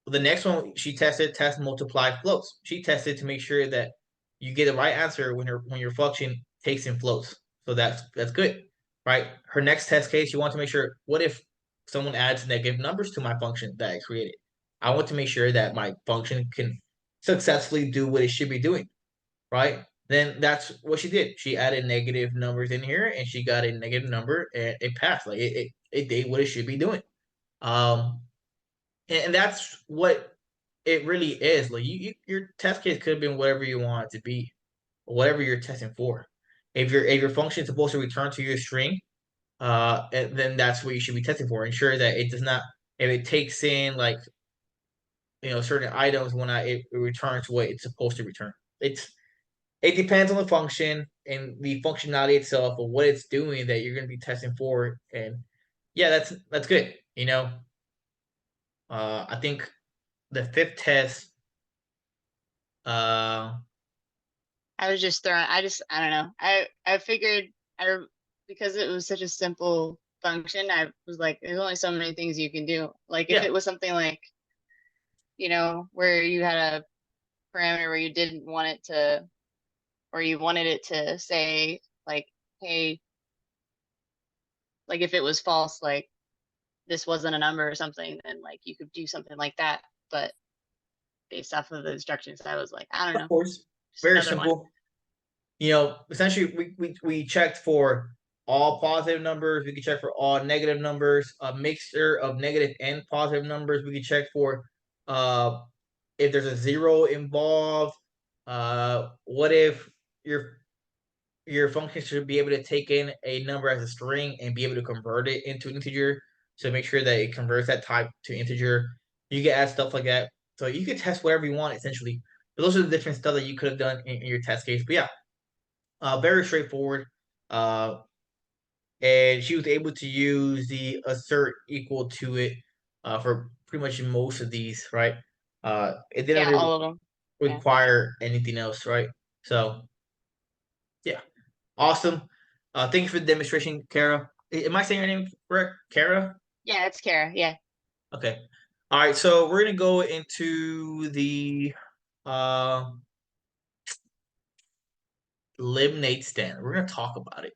S1: the next one she tested test multiply floats. She tested to make sure that you get the right answer when your function takes in floats. So that's good, right? Her next test case, you want to make sure, what if someone adds negative numbers to my function that I created? I want to make sure that my function can successfully do what it should be doing, right? Then that's what she did. She added negative numbers in here, and she got a negative number, and it passed. Like it did what it should be doing. And that's what it really is. Like your test case could have been whatever you want it to be, whatever you're testing for. If your function is supposed to return to your string, and then that's what you should be testing for. Ensure that it does not, if it takes in like certain items when it returns what it's supposed to return. It depends on the function and the functionality itself of what it's doing that you're going to be testing for. And yeah, that's good. I think the 5th test,
S8: I was just throwing. I don't know. I figured because it was such a simple function. I was like, there's only so many things you can do. Like if
S1: Yeah.
S8: it was something like, where you had a parameter where you didn't want it to, or you wanted it to say like, hey, like if it was false, like this wasn't a number or something, then like you could do something like that. But based off of the instructions, I was like, I don't know.
S1: of course,
S8: Just
S1: very
S8: another one.
S1: simple. Essentially, we checked for all positive numbers. We could check for all negative numbers. A mixture of negative and positive numbers. We could check for if there's a 0 involved. What if your function should be able to take in a number as a string and be able to convert it into an integer. So make sure that it converts that type to integer. You can add stuff like that. So you can test whatever you want essentially. But those are the different stuff that you could have done in your test case. But yeah, very straightforward. And she was able to use the assert equal to it for pretty much most of these, right? It didn't
S8: Yeah,
S1: really
S8: all of them. Yeah.
S1: require anything else, right? So yeah, awesome. Thank you for the demonstration, Kara. Am I saying your name correct, Kara?
S8: Yeah, it's Kara. Yeah.
S1: Okay. All right. So we're gonna go into the Lemonade stand. We're gonna talk about it,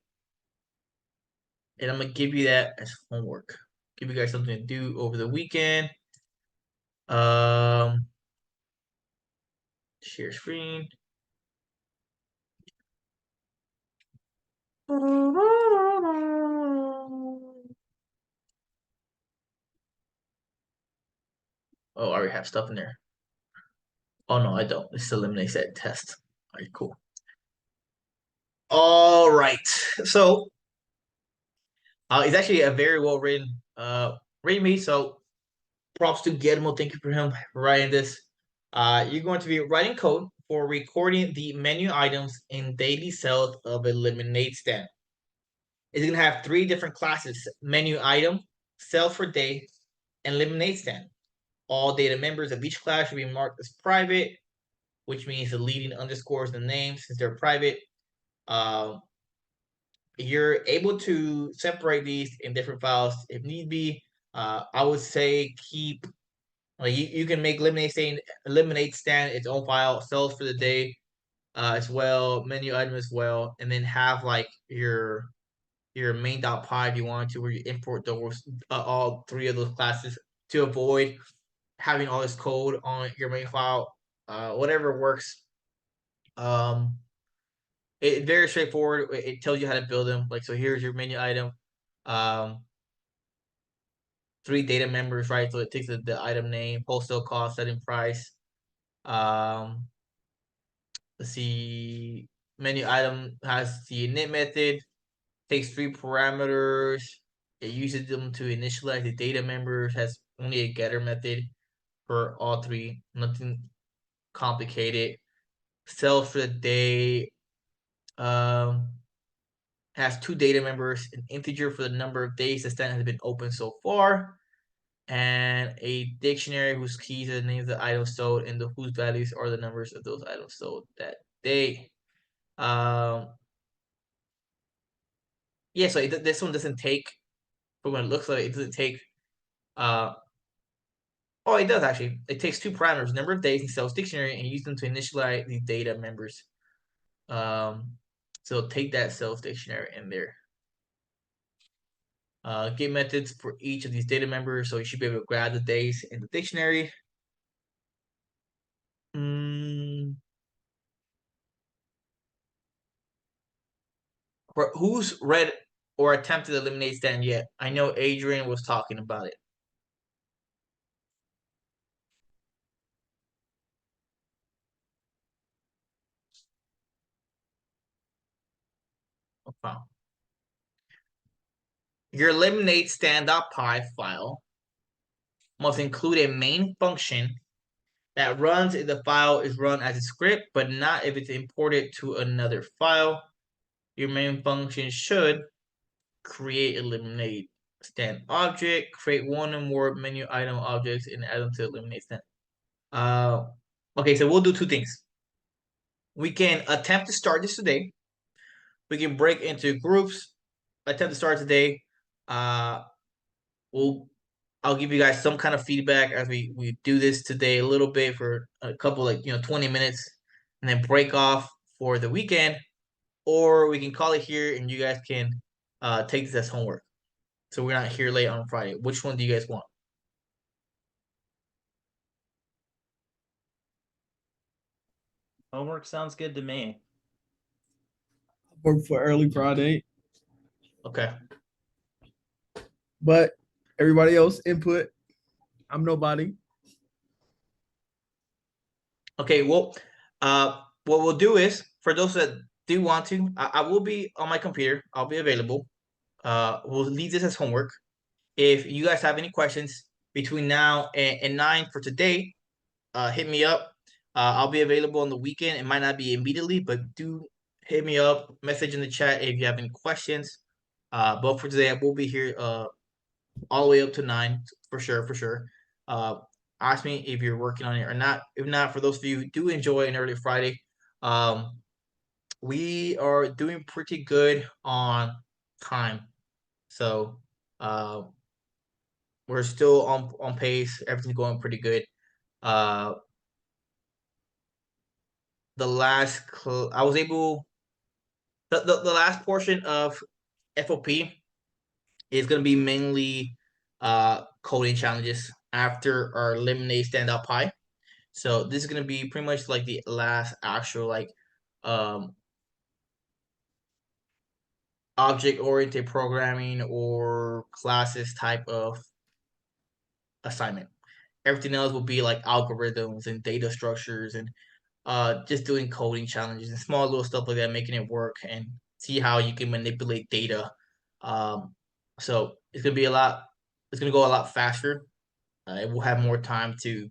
S1: and I'm gonna give you that as homework. Give you guys something to do over the weekend. Share screen. Oh, I already have stuff in there. Oh no, I don't. It's eliminate set test. All right, cool. All right. So it's actually a very well written readme. So props to Guillermo. Thank you for him for writing this. You're going to be writing code for recording the menu items in daily cells of eliminate stand. It's gonna have 3 different classes: menu item, cell for day, and eliminate stand. All data members of each class should be marked as private, which means the leading underscores the name since they're private. You're able to separate these in different files if need be. I would say keep you can make eliminate stand its own file, cells for the day as well, menu item as well, and then have like your main.py if you want to, where you import those all 3 of those classes to avoid having all this code on your main file. Whatever works. It's very straightforward. It tells you how to build them. Like, so here's your menu item. 3 data members, right? So it takes the item name, wholesale cost, setting price. Let's see. Menu item has the init method, takes 3 parameters. It uses them to initialize the data members, has only a getter method for all 3, nothing complicated. Cells for the day has 2 data members, an integer for the number of days the stand has been open so far, and a dictionary whose keys are the names of the items sold and whose values are the numbers of those items sold that day. Yeah, so this one doesn't take, from what it looks like, it doesn't take oh, it does actually. It takes 2 parameters, number of days and sells dictionary, and use them to initialize the data members. So take that sales dictionary in there. Get methods for each of these data members, so you should be able to grab the days in the dictionary. Who's read or attempted to eliminate stand yet? I know Adrian was talking about it. Okay. Your eliminate stand.py file must include a main function that runs if the file is run as a script, but not if it's imported to another file. Your main function should create eliminate stand object, create 1 or more menu item objects, and add them to eliminate stand. Okay, so we'll do 2 things. We can attempt to start this today. We can break into groups, attempt to start today. I'll give you guys some kind of feedback as we do this today a little bit for a couple 20 minutes, and then break off for the weekend, or we can call it here and you guys can take this as homework. So we're not here late on Friday. Which one do you guys want?
S3: Homework sounds good to me.
S5: Work for early Friday,
S1: Okay.
S5: but everybody else input. I'm nobody.
S1: Okay, well, what we'll do is, for those that do want to, I will be on my computer. I'll be available. We'll leave this as homework. If you guys have any questions between now and 9 for today, hit me up. I'll be available on the weekend. It might not be immediately, but do hit me up, message in the chat if you have any questions. But for today, I will be here all the way up to 9 for sure. Ask me if you're working on it or not. If not, for those of you who do enjoy an early Friday, we are doing pretty good on time. So we're still on pace. Everything's going pretty good. The last I was able the last portion of FOP is going to be mainly coding challenges after our eliminate stand.py. So this is going to be pretty much like the last actual object oriented programming or classes type of assignment. Everything else will be like algorithms and data structures and just doing coding challenges and small little stuff like that, making it work and see how you can manipulate data. So it's gonna be a lot. It's gonna go a lot faster. We'll have more time to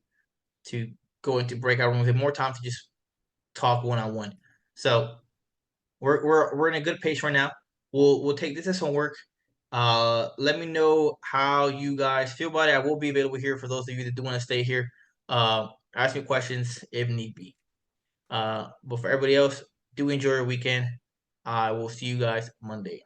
S1: go into breakout rooms and more time to just talk one on one. So we're in a good pace right now. We'll take this as homework. Let me know how you guys feel about it. I will be available here for those of you that do want to stay here. Ask me questions if need be. But for everybody else, do enjoy your weekend. I will see you guys Monday.